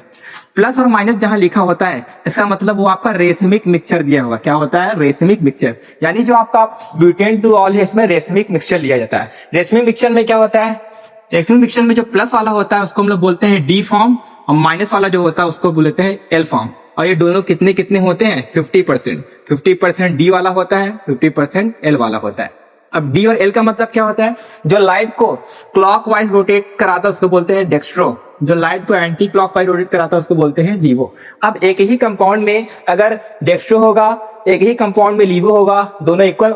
प्लस और माइनस जहां लिखा होता है, इसका मतलब वो आपका रेसमिक मिक्सचर दिया होगा। क्या होता है, रेसमिक मिक्सचर, यानी जो आपका ब्यूटेन टू ऑल है इसमें रेसमिक मिक्सचर लिया जाता है। रेसमिक मिक्सचर में क्या होता है, रेसमिक मिक्सचर में जो प्लस वाला होता है उसको हम लोग बोलते हैं डी फॉर्म, और माइनस वाला जो होता है उसको बोलते हैं एल फॉर्म। और ये दोनों कितने कितने होते हैं, 50%। 50% डी वाला होता है, 50% एल वाला होता है। अब डी और एल का मतलब क्या होता है, जो लाइट को क्लॉकवाइज रोटेट कराता है उसको बोलते हैं डेक्स्ट्रो, जो लाइट को एंटी क्लॉकवाइज रोटेट कराता है उसको बोलते हैं लीवो। अब एक ही कंपाउंड में अगर डेक्स्ट्रो होगा, एक ही कंपाउंड में लीवो होगा, दोनों इक्वल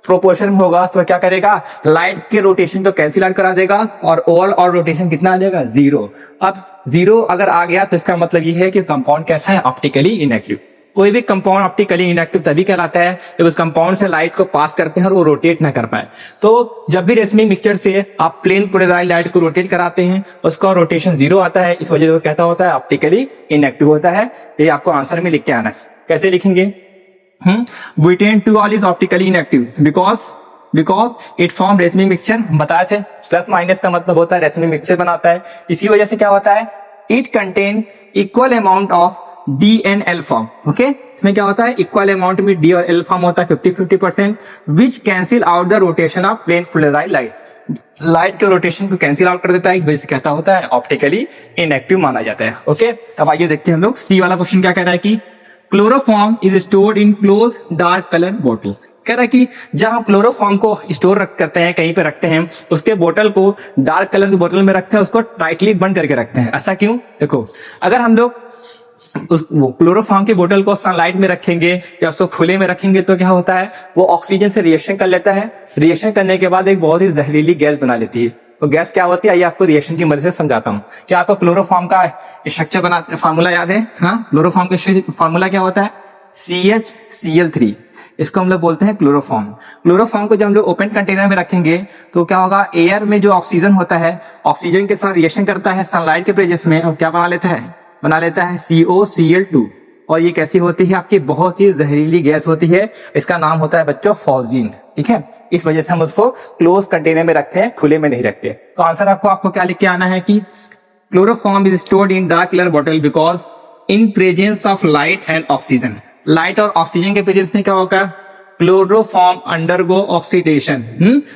प्रोपोर्शन में होगा, तो क्या करेगा, लाइट के रोटेशन को कैंसिल आउट करा देगा और ओवरऑल और रोटेशन कितना आ जाएगा, 0। अब 0 अगर आ गया तो इसका मतलब ये है कि कंपाउंड कैसा है, ऑप्टिकली इनएक्टिव। कोई भी कंपाउंड ऑप्टिकली इनएक्टिव तभी कहलाता है जब उस कंपाउंड से लाइट को पास करते हैं और वो रोटेट ना कर पाए। तो जब भी रेसमिक मिक्सचर से आप प्लेन पोलराइज्ड लाइट को रोटेट कराते हैं, उसका रोटेशन 0 आता है, इस वजह से वो कहता होता है ऑप्टिकली इनएक्टिव होता है। ये आपको आंसर में लिख के आना। कैसे लिखेंगे, butane two ol is optically inactive because it form racemic mixture. बताए थे प्लस माइनस का मतलब होता है रेसमिक मिक्सचर बनाता है। इसी वजह से क्या होता है, it contain equal amount of D and L form. Okay, इसमें क्या होता है, इक्वल अमाउंट में डी और एल फॉर्म होता है 50-50%, which cancel out the rotation of plane polarised light. Light के रोटेशन को कैंसिल आउट कर देता है, इस वजह से कहता होता है ऑप्टिकली इनएक्टिव माना जाता है। ओके, अब आइए देखते हैं हम लोग सी वाला क्वेश्चन। क्या कह रहा है कि chloroform is stored in close dark colour बोतल। कह रहा है कि जहां क्लोरोफॉर्म को स्टोर करते हैं, कहीं पे रखते हैं, उसके बोतल को डार्क कलर की बोतल में रखते हैं, उसको टाइटली बंद करके रखते हैं। ऐसा क्यों, देखो, अगर हम लोग उस क्लोरोफॉर्म की बोतल को सनलाइट में रखेंगे या उसको खुले में रखेंगे तो क्या होता है, वो ऑक्सीजन से रिएक्शन कर लेता है। रिएक्शन करने के बाद एक बहुत ही जहरीली गैस बना लेती है। तो गैस क्या होती है, आइए आपको रिएक्शन की मदद से समझाता हूँ। क्या आपको क्लोरोफॉर्म का स्ट्रक्चर बना फार्मूला याद है? हाँ, क्लोरोफॉर्म का फार्मूला क्या होता है, CHCl3। इसको हम लोग बोलते हैं क्लोरोफॉर्म। क्लोरोफॉर्म को जब हम लोग ओपन कंटेनर में रखेंगे तो क्या होगा, एयर में जो ऑक्सीजन होता है, ऑक्सीजन के साथ रिएक्शन करता है सनलाइट के प्रेजेंस में, और क्या बना लेता है COCl2। और ये कैसी होती है, आपकी बहुत ही जहरीली गैस होती है। इसका नाम होता है बच्चों फॉल्जीन। ठीक है, इस वजह से हम उसको क्लोज कंटेनर में रखते हैं, खुले में नहीं रखते। तो आंसर आपको क्या लिख के आना है कि chloroform is stored in dark colour bottle because in presence of light and oxygen. Light और ऑक्सीजन के प्रेजेंस में क्या होगा, क्लोरोफॉर्म अंडरगो ऑक्सीडेशन।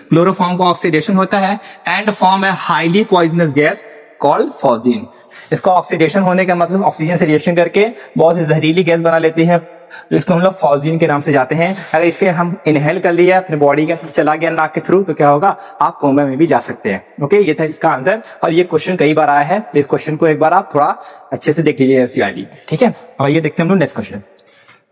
क्लोरोफॉर्म का ऑक्सीडेशन होता है and form a highly poisonous gas called phosgene. इसका ऑक्सीडेशन होने का मतलब ऑक्सीजन से रिएक्शन करके बहुत ही जहरीली गैस बना लेती है, तो इसको हम लोग फॉल्जीन के नाम से जाते हैं। अगर इसके हम इनहेल कर लिया, अपने बॉडी के अंदर चला गया नाक के थ्रू, तो क्या होगा, आप कोमा में भी जा सकते हैं। ओके, ये था इसका आंसर। और ये क्वेश्चन कई बार आया है, इस क्वेश्चन को एक बार आप थोड़ा अच्छे से देख लीजिए एनसीईआरटी। ठीक है, अब ये देखते हैं हम लोग नेक्स्ट क्वेश्चन।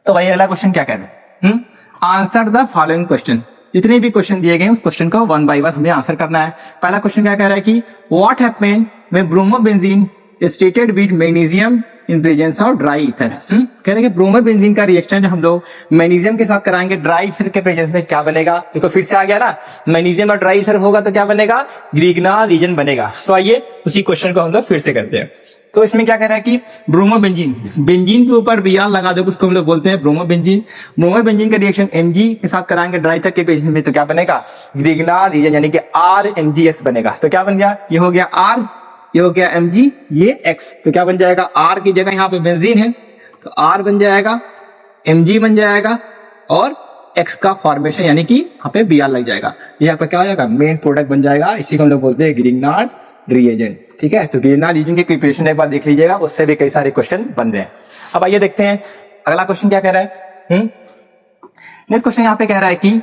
तो भाई अगला क्वेश्चन क्या कह रहे हैं, आंसर द फॉलोइंग क्वेश्चन। जितने भी क्वेश्चन दिए गए उस क्वेश्चन को 1 by 1 हमें आंसर करना है। पहला क्वेश्चन क्या कह रहा है कि what happen when bromobenzene is treated with magnesium in presence of dry ether. कह रहे हैं कि ब्रोमोबेंजीन का रिएक्शन जब हम लोग मैग्नीशियम के साथ कराएंगे ड्राई ईथर के प्रेजेंस में क्या बनेगा। देखो फिर से आ गया ना, मैग्नीशियम और ड्राई ईथर होगा तो क्या बनेगा, ग्रिग्नार रीजन बनेगा। तो आइए उसी क्वेश्चन को हम लोग फिर से करते हैं। तो इसमें क्या कह रहा है कि ब्रोमोबेंजीन, बेंजीन के ऊपर Br लगा दो, उसको हम लोग बोलते हैं ब्रोमोबेंजीन। ब्रोमोबेंजीन का रिएक्शन Mg के साथ कराएंगे ड्राई ईथर के प्रेजेंस में, तो क्या बनेगा, ग्रिग्नार रीजन, यानी कि RMgS बनेगा। तो क्या बन गया, ये हो गया R, ये हो गया Mg, ये X। तो क्या बन जाएगा, R की जगह यहाँ पे बेंजीन है तो R बन जाएगा, Mg बन जाएगा और X का फॉर्मेशन यानी कि यहाँ पे Br लग जाएगा। ये आपका क्या हो जाएगा, मेन प्रोडक्ट बन जाएगा। इसी को हम लोग बोलते हैं ग्रिग्नार्ड रिएजेंट। ठीक है, तो ग्रिग्नार्ड रिएजेंट की प्रिपरेशन एक बार देख लीजिएगा, उससे भी कई सारे क्वेश्चन बन रहे हैं। अब आइए देखते हैं अगला क्वेश्चन क्या कह रहा है। नेक्स्ट क्वेश्चन यहाँ पे कह रहा है कि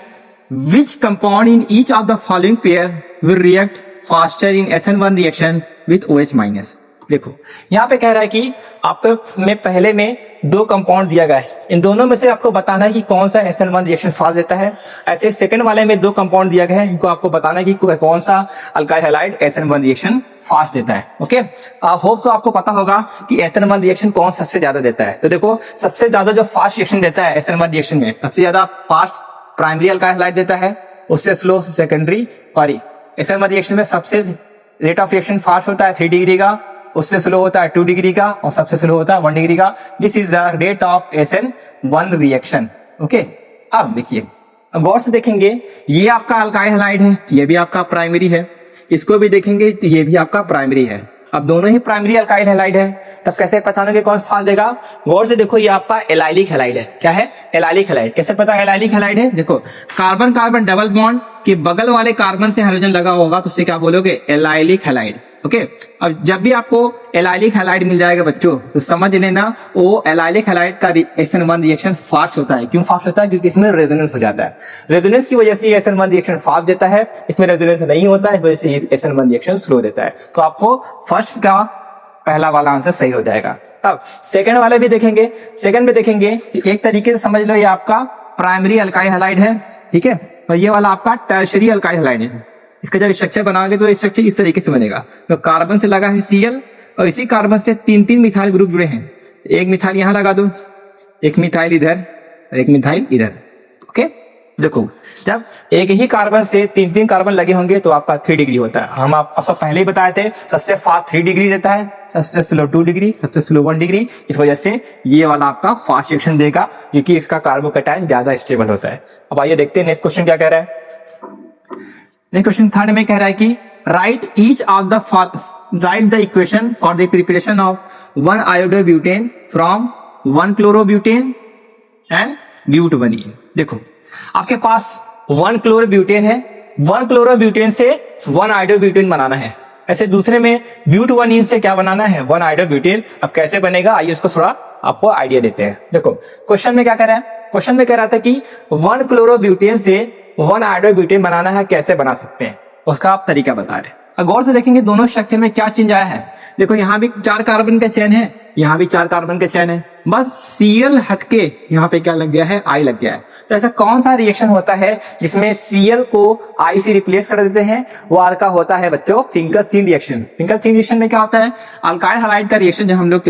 which compound in each of the following pair will react faster in SN1 reaction with OH minus. देखो यहाँ पे कह रहा है कि आपको में पहले में दो कंपाउंड दिया गया है, इन दोनों में से आपको बताना है कि कौन सा SN1 रिएक्शन फास्ट देता है। ऐसे सेकंड वाले में दो कंपाउंड दिया गया है, इनको आपको बताना है कि कौन सा alkyl halide SN1 reaction fast देता है। ओके, आप होप तो आपको पता होगा कि SN1 रिएक्शन कौन सबसे ज्यादा देता है। तो देखो सबसे ज्यादा जो फास्ट रिएक्शन देता है SN1 रिएक्शन में, सबसे ज्यादा फास्ट प्राइमरी अल्काइल हैलाइड देता है, उससे स्लो सेकेंडरी। और SN1 रिएक्शन में सबसे रेट ऑफ रिएक्शन फास्ट होता है 3 डिग्री का, उससे स्लो होता है 2 डिग्री का, और सबसे स्लो होता है 1 डिग्री का। This is the rate of SN1 reaction. Okay, अब देखिए गौर से देखेंगे, ये आपका अल्काइल हैलाइड है, ये भी आपका प्राइमरी है, इसको भी देखेंगे तो ये भी आपका प्राइमरी है। अब दोनों ही प्राइमरी अल्काइल हैलाइड है, तब कैसे पहचानोगे कौन फास्ट देगा? गौर से देखो, ये आपका एलाइलिक हैलाइड है। क्या है? Allylic halide. कैसे पता है एलाइलिक हैलाइड है? देखो कार्बन कार्बन डबल बॉन्ड के बगल वाले कार्बन से हाइड्रोजन लगा होगा तो उससे क्या बोलोगे? Allylic halide. ओके, अब जब भी आपको एलाइलिक हैलाइड मिल जाएगा बच्चों, तो समझ लेना वो एलाइलिक हैलाइड का SN1 रिएक्शन फास्ट होता है। क्यों फास्ट होता है? क्योंकि इसमें रेजोनेंस हो जाता है। रेजोनेंस की वजह से SN1 रिएक्शन फास्ट देता है, इसमें रेजोनेंस नहीं होता है, इस वजह से SN1 रिएक्शन स्लो देता है। तो आपको फर्स्ट का पहला वाला आंसर सही हो जाएगा। अब सेकंड वाले भी देखेंगे। सेकंड में देखेंगे, एक तरीके से समझ लो ये आपका प्राइमरी अल्काइल हैलाइड है, ठीक है, और ये वाला आपका टर्शियरी अल्काइल हैलाइड है। इसका जब स्ट्रक्चर बनाओगे तो स्ट्रक्चर इस तरीके से बनेगा। तो कार्बन से लगा है Cl, और इसी कार्बन से 3 मिथाइल ग्रुप जुड़े हैं। एक मिथाइल यहां लगा दो, एक मिथाइल इधर और एक मिथाइल इधर। ओके, देखो जब एक ही कार्बन से 3 कार्बन लगे होंगे तो आपका 3 डिग्री होता है। हम आपको पहले ही बताए थे, सबसे फास्ट 3 डिग्री देता है, सबसे स्लो 2 डिग्री, सबसे स्लो 1 डिग्री। इस वजह से ये वाला आपका फास्ट रिएक्शन देगा, क्योंकि इसका कार्बोकैटायन ज्यादा स्टेबल होता है। अब आइए देखते हैं नेक्स्ट क्वेश्चन क्या कह रहा है। नेक्स्ट क्वेश्चन थर्ड में कह रहा है कि write the equation for the preparation of 1 iodobutane from 1 chlorobutane and ब्यूटवनीन। देखो आपके पास 1 क्लोरोब्यूटेन है, 1 क्लोरोब्यूटेन से 1 आयोडोब्यूटेन बनाना है। ऐसे दूसरे में ब्यूटवनीन से क्या बनाना है? 1 आयोडोब्यूटेन। अब कैसे बनेगा, आइए इसको थोड़ा आपको आइडिया देते हैं। देखो क्वेश्चन में क्या कह रहा है? क्वेश्चन में कह रहा था कि 1 क्लोरोब्यूटेन से 1 आयोडोब्यूटेन बनाना है, कैसे बना सकते हैं उसका आप तरीका बता रहे हैं। अब गौर से देखेंगे दोनों स्ट्रक्चर में क्या चेंज आया है। देखो यहाँ भी 4 कार्बन का चेन है, यहाँ भी 4 कार्बन का चेन है, बस Cl हटके यहाँ पे क्या लग गया है? I लग गया है। तो ऐसा कौन सा रिएक्शन होता है जिसमें Cl को I से रिप्लेस कर देते हैं? वो आपका होता है बच्चों फिंकलस्टीन रिएक्शन। फिंकलस्टीन रिएक्शन में क्या होता है? अल्काइल हैलाइड का रिएक्शन जो हम लोग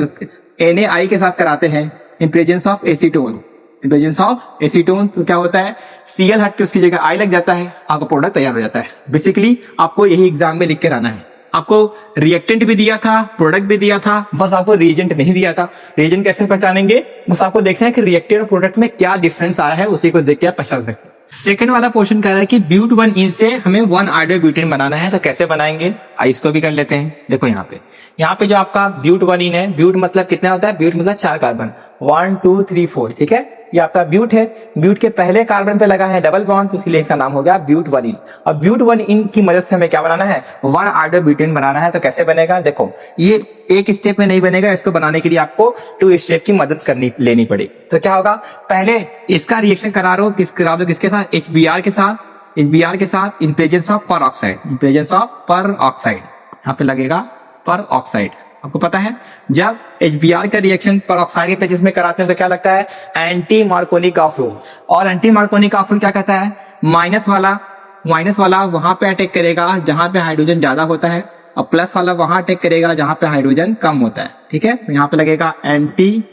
NaI के साथ कराते हैं इन presence of acetone. Presence of acetone तो क्या होता है? Cl हट के उसकी जगह I लग जाता है, आपका प्रोडक्ट तैयार हो जाता है। बेसिकली आपको यही एग्जाम में लिख के आना है। आपको रिएक्टेंट भी दिया था, प्रोडक्ट भी दिया था, बस आपको रिएजेंट नहीं दिया था। रिएजेंट कैसे पहचानेंगे? बस आपको देखना है कि रिएक्टेंट और प्रोडक्ट में क्या डिफरेंस आया है, उसी को देख के आप पहचान सकते हैं। सेकंड वाला पोर्शन कह रहा है कि ब्यूट1 से हमें 1 आयोडोब्यूटेन बनाना है, तो कैसे बनाएंगे? इसको भी कर लेते हैं। देखो यहाँ पे जो आपका ब्यूट1 है, ब्यूट मतलब कितना होता है? ब्यूट मतलब 4 कार्बन, 1 2 3 4, ठीक है, ये आपका ब्यूट है। ब्यूट के पहले कार्बन पे लगा है डबल बॉन्ड, तो इसलिए इसका नाम हो गया ब्यूट1। अब ब्यूट1 की मदद से हमें क्या बनाना है? 1 आयोडोब्यूटेन बनाना है। तो कैसे बनेगा? देखो ये एक स्टेप में नहीं बनेगा, इसको बनाने के लिए आपको 2 स्टेप की मदद लेनी पड़ेगी। तो क्या होगा? पहले इसका रिएक्शन करा दो किसके साथ? HBr के साथ, HBr के साथ इन प्रेजेंस ऑफ पर ऑक्साइड, इन प्रेजेंस ऑफ पर ऑक्साइड, यहाँ पे लगेगा पर ऑक्साइड। आपको पता है जब HBr का रिएक्शन पर ऑक्साइड के पेजेस में कराते हैं तो क्या लगता है? Anti Markovnikov of rule. और एंटी मार्कोनी ऑफ रूल क्या कहता है? माइनस वाला वहां पे अटैक करेगा जहां पे हाइड्रोजन ज्यादा होता है, और प्लस वाला वहां अटैक करेगा जहां पे हाइड्रोजन कम होता है। ठीक है, तो यहाँ पे लगेगा anti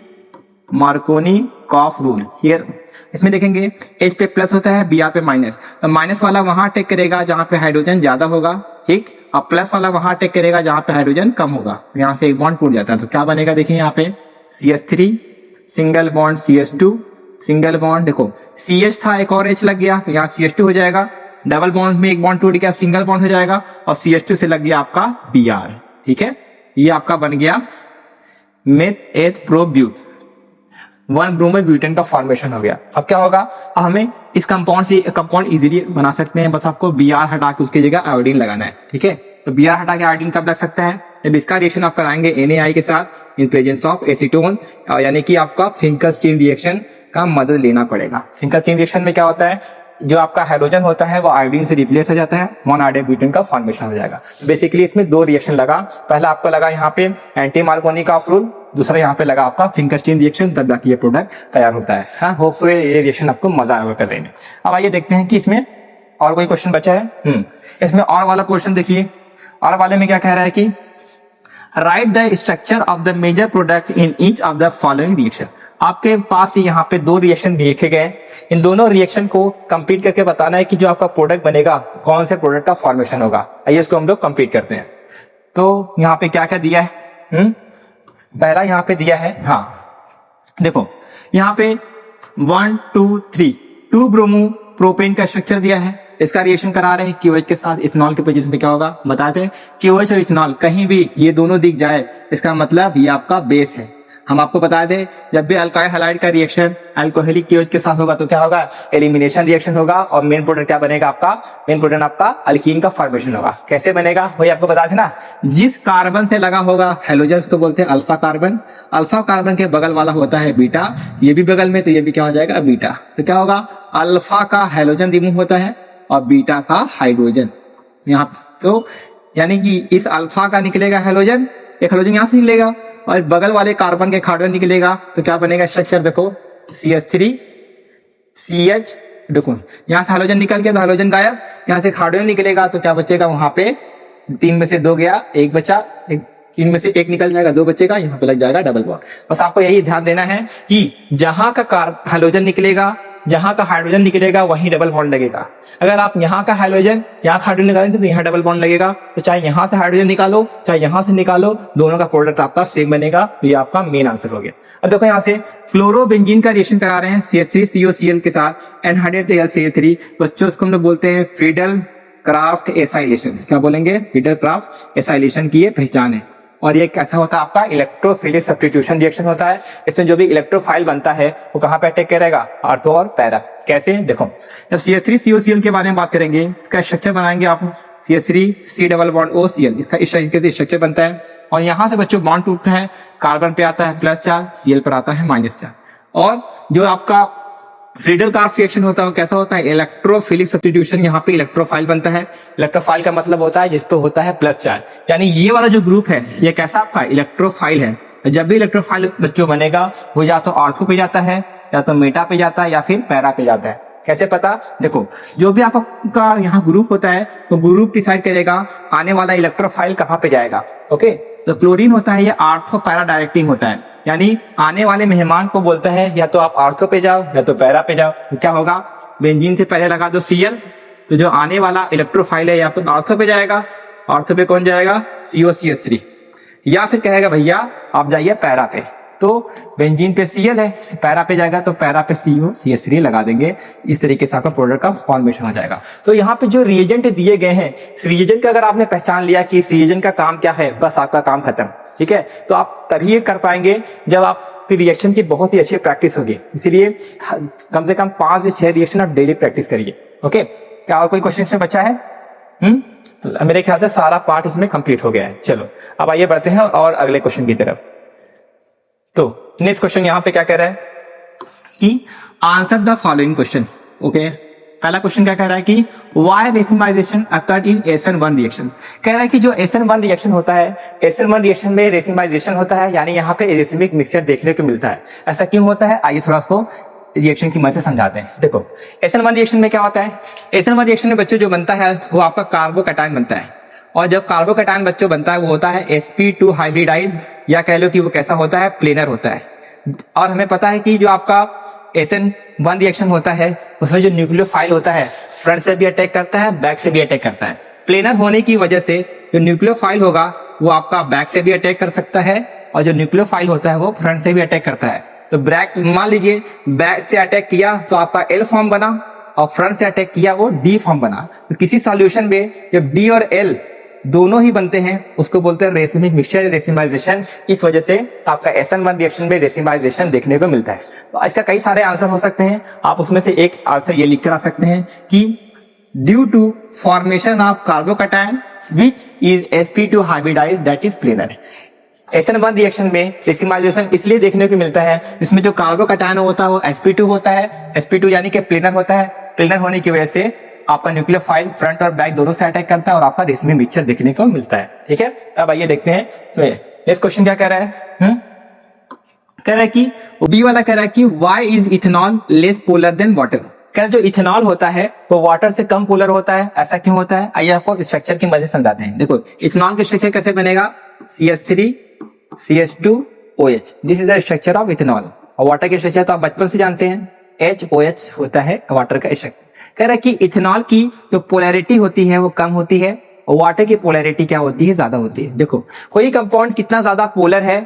Markovnikov of rule here. इसमें देखेंगे H पे प्लस होता है, Br पे माइनस, तो माइनस वाला वहां अटैक करेगा जहां पे हाइड्रोजन ज्यादा होगा, ठीक, और प्लस वाला वहां अटैक करेगा जहां पे हाइड्रोजन कम होगा। यहाँ से एक बॉन्ड टूट जाता है, तो क्या बनेगा? देखिए यहाँ पे CH3 single bond CH2 single bond, देखो CH था एक और H लग गया तो यहाँ CH2 हो जाएगा, डबल बॉन्ड में एक बॉन्ड टूट गया सिंगल बॉन्ड हो जाएगा, और CH2 से लग गया आपका Br। ठीक है, ये आपका बन गया मेथ एथ प्रोब्यूट, 1 ब्रोमो ब्यूटेन का फॉर्मेशन हो गया। अब क्या होगा? अब हमें इस कंपाउंड से कंपाउंड इजीली बना सकते हैं, बस आपको Br हटा के उसकी जगह आयोडीन लगाना है। ठीक है, तो Br हटा के आयोडीन कब लग सकता है? जब इसका रिएक्शन आप कराएंगे NaI के साथ इन प्रेजेंस ऑफ एसीटोन, यानी कि आपका फिंकलस्टीन रिएक्शन का मदद लेना पड़ेगा। फिंकलस्टीन रिएक्शन में क्या होता है? जो आपका हाइड्रोजन होता है वो आयोडीन से रिप्लेस हो जाता है, मोनोआयोडाइड ब्यूटेन का फॉर्मेशन हो जाएगा। बेसिकली इसमें दो रिएक्शन लगा, पहला आपको लगा यहाँ पे एंटी मार्कोनी-काफ रूल, दूसरा यहाँ पे लगा आपका फिंकरस्टीन रिएक्शन, तब जाके ये प्रोडक्ट तैयार होता है। हाँ, होपफुली ये रिएक्शन आपको मजा आएगा करने में। अब आइए देखते हैं कि इसमें और कोई क्वेश्चन बचा है। इसमें और वाला क्वेश्चन देखिए, और वाले में क्या कह रहा है कि write the structure of the major product in each of the following reaction. आपके पास यहाँ पे दो रिएक्शन लिखे गए, इन दोनों रिएक्शन को कंप्लीट करके बताना है कि जो आपका प्रोडक्ट बनेगा कौन से प्रोडक्ट का फॉर्मेशन होगा। आइए इसको हम लोग कंप्लीट करते हैं। तो यहाँ पे क्या क्या दिया है, पहला यहाँ पे दिया है, हाँ देखो यहाँ पे 1 2 3 2 ब्रोमो प्रोपेन का स्ट्रक्चर दिया है, इसका रिएक्शन करा रहे हैं क्यूएच के साथ। इथेनॉल के पेजेस में क्या होगा बताते हैं, क्यूएच और इथेनॉल कहीं भी ये दोनों दिख जाए इसका मतलब ये आपका बेस है। हम आपको बता दें जब भी अल्काइल हैलाइड का रिएक्शन अल्कोहलिक क्यूएच के साथ होगा तो क्या होगा, एलिमिनेशन रिएक्शन होगा और मेन प्रोडक्ट क्या बनेगा आपका, मेन प्रोडक्ट आपका अल्कीन का फॉर्मेशन होगा। कैसे बनेगा वही आपको बता दें ना, जिस कार्बन से लगा होगा हैलोजन तो बोलते हैं अल्फा कार्बन, अल्फा कार्बन के बगल वाला होता है बीटा, ये भी बगल में तो ये भी क्या हो जाएगा बीटा। तो क्या होगा, अल्फा का हैलोजन रिमूव होता है और बीटा का हाइड्रोजन यहाँ, तो यानी कि इस अल्फा का निकलेगा हैलोजन, एक हाइड्रोजन यहाँ से निकलेगा और बगल वाले कार्बन के हाइड्रोजन निकलेगा, तो क्या बनेगा स्ट्रक्चर देखो CH3 CH, देखो यहाँ से हाइड्रोजन निकल गया तो हाइड्रोजन गायब, यहाँ से हाइड्रोजन निकलेगा तो क्या बचेगा वहां पे 3 में से 2 गया, 1 बचा, 3 में से 1 निकल जाएगा, 2 बचेगा, यहाँ पे लग जाएगा डबल बॉन्ड। बस आपको यही ध्यान देना है कि जहां का हाइड्रोजन निकलेगा, जहां का हाइड्रोजन निकलेगा वहीं डबल बॉन्ड लगेगा। अगर आप यहाँ का हाइड्रोजन यहाँ हाइड्रोजन निकालेंगे तो यहाँ डबल बॉन्ड लगेगा, तो चाहे यहाँ से हाइड्रोजन निकालो चाहे यहाँ से निकालो, दोनों का प्रोडक्ट आपका सेम बनेगा। तो ये आपका मेन आंसर हो गया। अब देखो यहाँ से फ्लोरोबेंजीन का रिएक्शन करा रहे हैं CH3COCl के साथ NH2CH3, बच्चों इसको हम लोग बोलते हैं फ्रीडल क्राफ्ट एसाइलेशन। क्या बोलेंगे, फ्रीडल क्राफ्ट एसाइलेशन की ये पहचान है। और ये कैसा होता है आपका इलेक्ट्रोफिलिक सब्स्टिट्यूशन रिएक्शन होता है। इसमें जो भी इलेक्ट्रोफाइल बनता है वो कहाँ पे अटैक करेगा, ऑर्थो और पैरा। कैसे देखो, जब CH3COCl के बारे में बात करेंगे, इसका स्ट्रक्चर बनाएंगे आप CH3C डबल बॉन्ड OCl, इसका इस तरीके से स्ट्रक्चर बनता है और यहाँ से बच्चों बॉन्ड टूटता है, कार्बन पे आता है प्लस चार्ज, Cl पर आता है माइनस चार्ज। और जो आपका फ्रीडल क्राफ्ट रिएक्शन होता है वो कैसा होता है, इलेक्ट्रोफिलिक सब्स्टिट्यूशन, यहाँ पे इलेक्ट्रोफाइल बनता है। इलेक्ट्रोफाइल का मतलब होता है जिसपे होता है प्लस चार्ज, यानी ये वाला जो ग्रुप है ये कैसा आपका इलेक्ट्रोफाइल है। जब भी इलेक्ट्रोफाइल बच्चों बनेगा वो या तो ऑर्थो पे जाता है, या तो मेटा पे जाता है, या फिर पैरा पे जाता है। कैसे पता, देखो जो भी आपका यहाँ ग्रुप होता है तो ग्रुप डिसाइड करेगा आने वाला इलेक्ट्रोफाइल कहाँ पे जाएगा। ओके, तो क्लोरीन होता है ये ऑर्थो पैरा डायरेक्टिंग होता है, यानी आने वाले मेहमान को बोलता है या तो आप ऑर्थो पे जाओ या तो पैरा पे जाओ। तो क्या होगा, बेंजीन से पहले लगा दो Cl, तो जो आने वाला इलेक्ट्रोफाइल है या तो ऑर्थो पे जाएगा, ऑर्थो पे कौन जाएगा COCH3, या फिर कहेगा भैया आप जाइए पैरा पे, तो बेंजीन पे Cl है, पैरा पे जाएगा तो पैरा पे COCH3 लगा देंगे। इस तरीके से आपका प्रोडक्ट का फॉर्मेशन हो जाएगा। तो यहाँ पे जो रिएजेंट दिए गए हैं, इस रिएजेंट का अगर आपने पहचान लिया कि इस रिएजेंट का काम क्या है, बस आपका काम खत्म। ठीक है, तो आप तभी कर पाएंगे जब आपकी रिएक्शन की बहुत ही अच्छी प्रैक्टिस होगी। इसीलिए कम से कम 5 से 6 रिएक्शन आप डेली प्रैक्टिस करिए। ओके, क्या और कोई क्वेश्चन इसमें बचा है? मेरे ख्याल से सारा पार्ट इसमें कंप्लीट हो गया है। चलो अब आइए बढ़ते हैं और अगले क्वेश्चन की तरफ। तो नेक्स्ट क्वेश्चन यहाँ पे क्या कह रहा है कि answer the following question. Okay, पहला क्वेश्चन क्या कह रहा है कि why racemization occurred in SN1 reaction. कह रहा है कि जो SN1 रिएक्शन होता है, SN1 रिएक्शन में रेसिमाइजेशन होता है, यानी यहाँ पे रेसिमिक मिक्सचर देखने को मिलता है। ऐसा क्यों होता है, आइए थोड़ा उसको रिएक्शन की मदद से समझाते हैं। देखो SN1 रिएक्शन में क्या होता है, SN1 रिएक्शन में बच्चों जो बनता है वो आपका कार्बोकैटायन बनता है, और जब कार्बोकैटायन बच्चों बनता है वो होता है sp2 हाइब्रिडाइज, या कह लो कि वो कैसा होता है, प्लेनर होता है। और हमें पता है कि जो आपका SN1 रिएक्शन होता है उसमें जो न्यूक्लियोफाइल होता है फ्रंट से भी अटैक करता है, बैक से भी अटैक करता है। प्लेनर होने की वजह से जो न्यूक्लियोफाइल होगा वो आपका बैक से भी अटैक कर सकता है, और जो न्यूक्लियोफाइल होता है वो फ्रंट से भी अटैक करता है। तो ब्रैक मान लीजिए बैक से अटैक किया तो आपका L फॉर्म बना, और फ्रंट से अटैक किया वो D फॉर्म बना। तो किसी सॉल्यूशन में जब D और L दोनों ही बनते हैं उसको बोलते हैं रेसिमिक मिक्सचर, रेसिमाइजेशन। इस वजह से आपका SN1 रिएक्शन में रेसिमाइजेशन देखने को मिलता है। तो इसका कई सारे आंसर हो सकते हैं, आप उसमें से एक आंसर ये लिख कर आ सकते हैं कि due to formation of carbocation which is sp2 hybridize that is planar. SN1 reaction में रेसिमाइजेशन इसलिए देखने को मिलता है जिसमें जो कार्बोकैटायन होता है वो sp2 होता है, sp2 यानी कि प्लेनर होता है, प्लेनर होने की वजह से आपका न्यूक्लियोफाइल फ्रंट और बैक दोनों से अटैक करता है और आपका रेशमी मिक्सचर देखने को मिलता है। ठीक है, अब आइए देखते हैं तो नेक्स्ट क्वेश्चन क्या कह रहा है। कह रहा है कि बी वाला कह रहा है कि why is ethanol less polar than water. कह रहा है जो इथेनॉल होता है वो वाटर से कम पोलर होता है, ऐसा क्यों होता है? आइए आपको स्ट्रक्चर की मदद से समझाते हैं। देखो इथेनॉल के स्ट्रक्चर कैसे बनेगा, CH3 CH2OH, this is the structure of ethanol. और वाटर के स्ट्रक्चर तो आप बचपन से जानते हैं, HOH होता है वाटर का स्ट्रक्चर। कह रहा है कि इथेनॉल की जो पोलैरिटी होती है वो कम होती है और वाटर की पोलैरिटी क्या होती है, ज्यादा होती है। देखो कोई कंपाउंड कितना ज्यादा पोलर है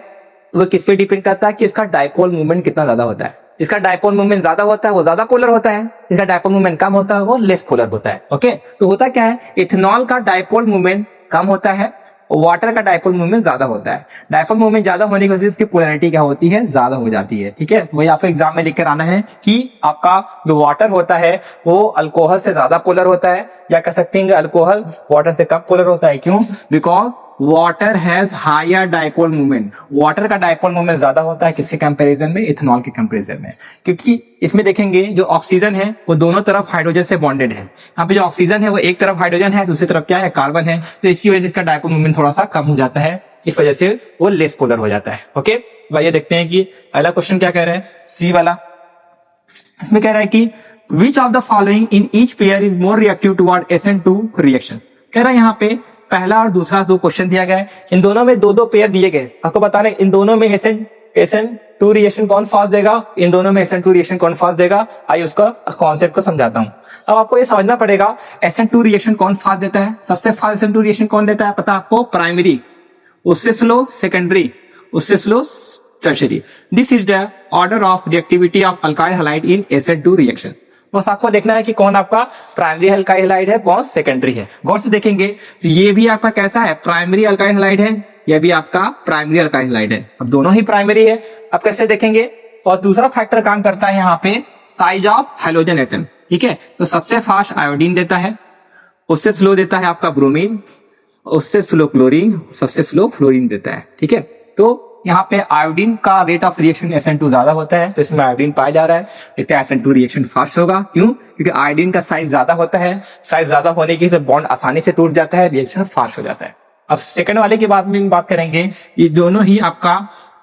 वो किस पे डिपेंड करता है कि इसका डाइपोल मूवमेंट कितना ज्यादा होता है। इसका डाइपोल मूवमेंट ज्यादा होता है वो ज्यादा पोलर होता है, इसका डाइपोल मूवमेंट कम होता है वो लेस पोलर होता है। ओके, तो होता क्या है, इथेनॉल का डाइपोल मूवमेंट कम होता है, वाटर का डाइपोल मूवमेंट ज्यादा होता है। डाइपोल मूवमेंट ज्यादा होने की वजह से उसकी पोलैरिटी क्या होती है, ज्यादा हो जाती है। ठीक है, वही आपको एग्जाम में लिख कर आना है कि आपका जो वाटर होता है वो अल्कोहल से ज्यादा पोलर होता है, या कह सकते हैं अल्कोहल वाटर से कम पोलर होता है। क्यों? Because water has higher dipole movement. Water का डाइपोल मूवमेंट ज्यादा होता है किसके कंपैरिजन में, इथेनॉल के कंपैरिजन में। क्योंकि इसमें देखेंगे जो ऑक्सीजन है वो दोनों तरफ हाइड्रोजन से बॉन्डेड है। यहाँ पे जो ऑक्सीजन है वो एक तरफ हाइड्रोजन है, दूसरी तरफ क्या है, कार्बन है। तो इसकी वजह से इसका डाइपोल मूवमेंट थोड़ा सा कम हो जाता है, इस वजह से वो लेस पोलर हो जाता है। ओके, भाई देखते हैं कि अगला क्वेश्चन क्या कह रहे हैं, सी वाला। इसमें कह रहा है कि which of the following in each pair is more reactive toward SN2 reaction. कह रहा है यहाँ पे पहला और दूसरा दो क्वेश्चन दिया गया है, इन दोनों में दो दो पेयर दिए गए। आपको बता रहे इन दोनों में SN2 रिएक्शन कौन फास्ट देगा, इन दोनों में SN2 रिएक्शन कौन फास्ट देगा। आइए उसका कॉन्सेप्ट को समझाता हूं। अब आपको ये समझना पड़ेगा SN2 रिएक्शन कौन फास्ट देता है। सबसे फास्ट SN2 रिएक्शन कौन देता है पता आपको, प्राइमरी, उससे स्लो सेकेंडरी, उससे slow tertiary. This is the order of reactivity of alkyl halide in SN2 reaction. बस आपको देखना है कि कौन आपका प्राइमरी अल्काइल हैलाइड है, कौन सेकेंडरी है। गौर से देखेंगे तो ये भी आपका कैसा है, प्राइमरी अल्काइल हैलाइड है, यह भी आपका प्राइमरी अल्काइल हैलाइड है। अब दोनों ही प्राइमरी है, अब कैसे देखेंगे। और दूसरा फैक्टर काम करता है यहाँ पे साइज ऑफ हैलोजन एटम। ठीक है, तो सबसे फास्ट आयोडीन देता है, उससे स्लो देता है आपका ब्रोमीन, उससे स्लो क्लोरीन, सबसे स्लो फ्लोरीन देता है। ठीक है, तो यहाँ पे आयोडीन का रेट ऑफ रिएक्शन SN2 ज्यादा होता है, तो इसमें आयोडीन पाया जा रहा है, इसका SN2 रिएक्शन फास्ट होगा। क्यों? क्योंकि आयोडीन का साइज ज्यादा होता है, साइज ज्यादा होने की तो बॉन्ड आसानी से टूट जाता है, रिएक्शन फास्ट हो जाता है। अब सेकंड वाले के बाद में बात करेंगे, ये दोनों ही आपका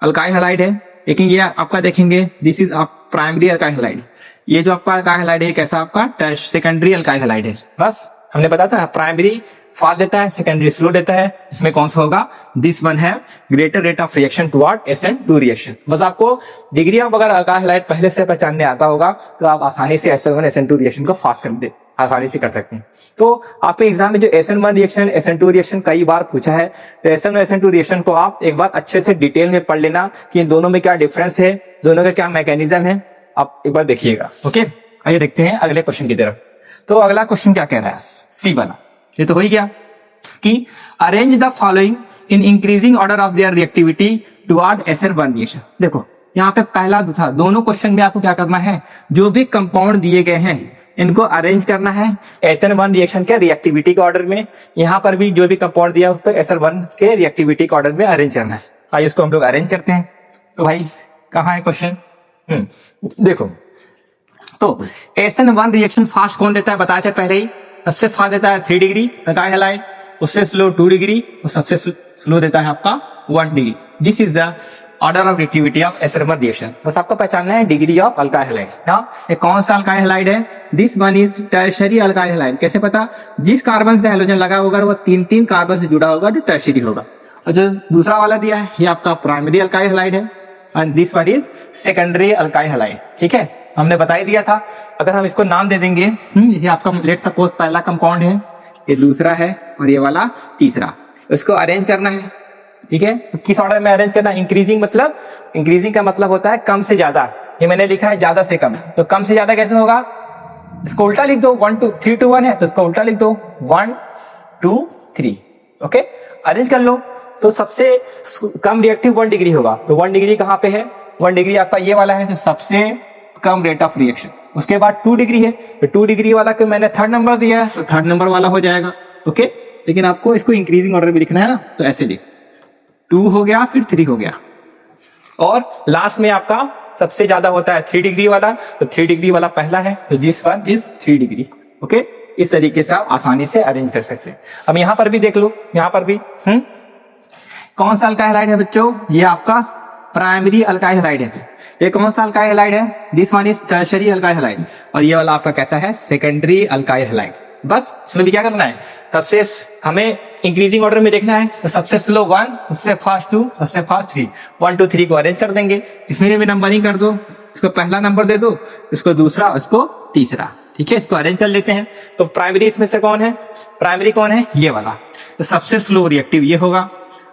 अल्काइल हैलाइड है, लेकिन ये आपका देखेंगे this is primary alkyl halide. ये जो आपका अल्काइल हैलाइड है कैसा आपका सेकेंडरी अल्काइल हैलाइड है। बस हमने बताया था प्राइमरी फास्ट देता है, सेकेंडरी स्लो देता है, इसमें कौन सा होगा, दिस वन है greater rate of reaction toward SN2 reaction. बस आपको डिग्री ऑफ अगर अल्काइल हैलाइड पहले से पहचानने आता होगा तो आप आसानी से SN2 रिएक्शन को फास्ट कर दे, आसानी से कर सकते हैं। तो आपके एग्जाम में जो SN1 रिएक्शन SN2 रिएक्शन कई बार पूछा है, तो SN और SN2 रिएक्शन को आप एक बार अच्छे से डिटेल में पढ़ लेना कि इन दोनों में क्या डिफरेंस है, दोनों का क्या मैकेनिज्म है, आप एक बार देखिएगा। ओके, आइए देखते हैं अगले क्वेश्चन की तरफ। तो अगला क्वेश्चन क्या कह रहा है, सी वाला। ये तो हो ही गया कि arrange the following in increasing order of their reactivity toward SN1 reaction. देखो यहाँ पे पहला दूसरा दोनों क्वेश्चन में आपको क्या करना है, जो भी कंपाउंड दिए गए हैं इनको अरेंज करना है SN1 रिएक्शन के रिएक्टिविटी के ऑर्डर में। यहाँ पर भी जो भी कंपाउंड दिया उसको SN1 के रिएक्टिविटी के ऑर्डर में अरेंज करना है। आइए इसको हम लोग अरेंज करते हैं। तो भाई कहाँ है क्वेश्चन, देखो तो SN1 रिएक्शन फास्ट कौन देता है बताए थे पहले ही, सबसे फास्ट देता है 3 डिग्री अल्काइल हैलाइड, उससे स्लो 2 डिग्री और सबसे स्लो देता है आपका 1 degree. This is the order of reactivity of SN1 reaction. बस आपको पहचानना है डिग्री ऑफ अल्काइल हैलाइड। हाँ, ये कौन सा अल्काइल हैलाइड है, this one is tertiary alkyl halide. कैसे पता, जिस कार्बन से हैलोजन लगा होगा वो 3 कार्बन से जुड़ा होगा तो टर्शियरी होगा। और जो दूसरा वाला दिया है ये आपका प्राइमरी अल्काइल हैलाइड है, and this one is secondary alkyl halide. ठीक है, हमने बता ही दिया था। अगर हम इसको नाम दे देंगे, ये आपका लेट सपोज पहला कंपाउंड है, ये दूसरा है और ये वाला तीसरा, इसको अरेंज करना है। ठीक है, तो किस ऑर्डर में अरेंज करना, इंक्रीजिंग, मतलब इंक्रीजिंग का मतलब होता है कम से ज्यादा। ये मैंने लिखा है ज्यादा से कम, तो कम से ज्यादा कैसे होगा, इसको उल्टा लिख दो, 1 2 3 2 1 है तो इसको उल्टा लिख दो 1 2 3। ओके, अरेंज कर लो। तो सबसे कम रिएक्टिव 1 डिग्री होगा, तो 1 डिग्री कहाँ पे है, 1 डिग्री आपका ये वाला है, तो सबसे कम रेट ऑफ रिएक्शन। उसके बाद 2 डिग्री है, तो 2 डिग्री वाला को मैंने 3rd नंबर दिया है तो 3rd नंबर वाला हो जाएगा। ओके, लेकिन आपको इसको इंक्रीजिंग ऑर्डर में लिखना है ना, तो ऐसे लिख 2 हो गया, फिर 3 हो गया, और लास्ट में आपका सबसे ज्यादा होता है 3 डिग्री वाला, तो 3 डिग्री वाला पहला है, तो this one is 3 degree. Okay, इस तरीके से आप आसानी से अरेंज कर सकते हैं। अब यहाँ पर भी देख लो, यहाँ पर भी कौन सा अल्काइल हैलाइड है बच्चों? ये आपका प्राइमरी अल्काइल हैलाइड है। ये कौन सा अल्काइल हैलाइड है? This one is tertiary alkyl halide. और ये वाला आपका कैसा है? Secondary alkyl halide. बस इसमें भी क्या करना है, सबसे हमें इंक्रीजिंग ऑर्डर में देखना है, तो सबसे स्लो 1, सबसे फास्ट 2, सबसे फास्ट 3, 1 2 3 को अरेंज कर देंगे। इसमें भी नंबरिंग कर दो, इसको पहला नंबर दे दो, इसको दूसरा, इसको तीसरा। ठीक है, इसको अरेंज कर लेते हैं। तो प्राइमरी इसमें से कौन है? प्राइमरी कौन है? ये वाला, तो सबसे स्लो रिएक्टिव ये होगा।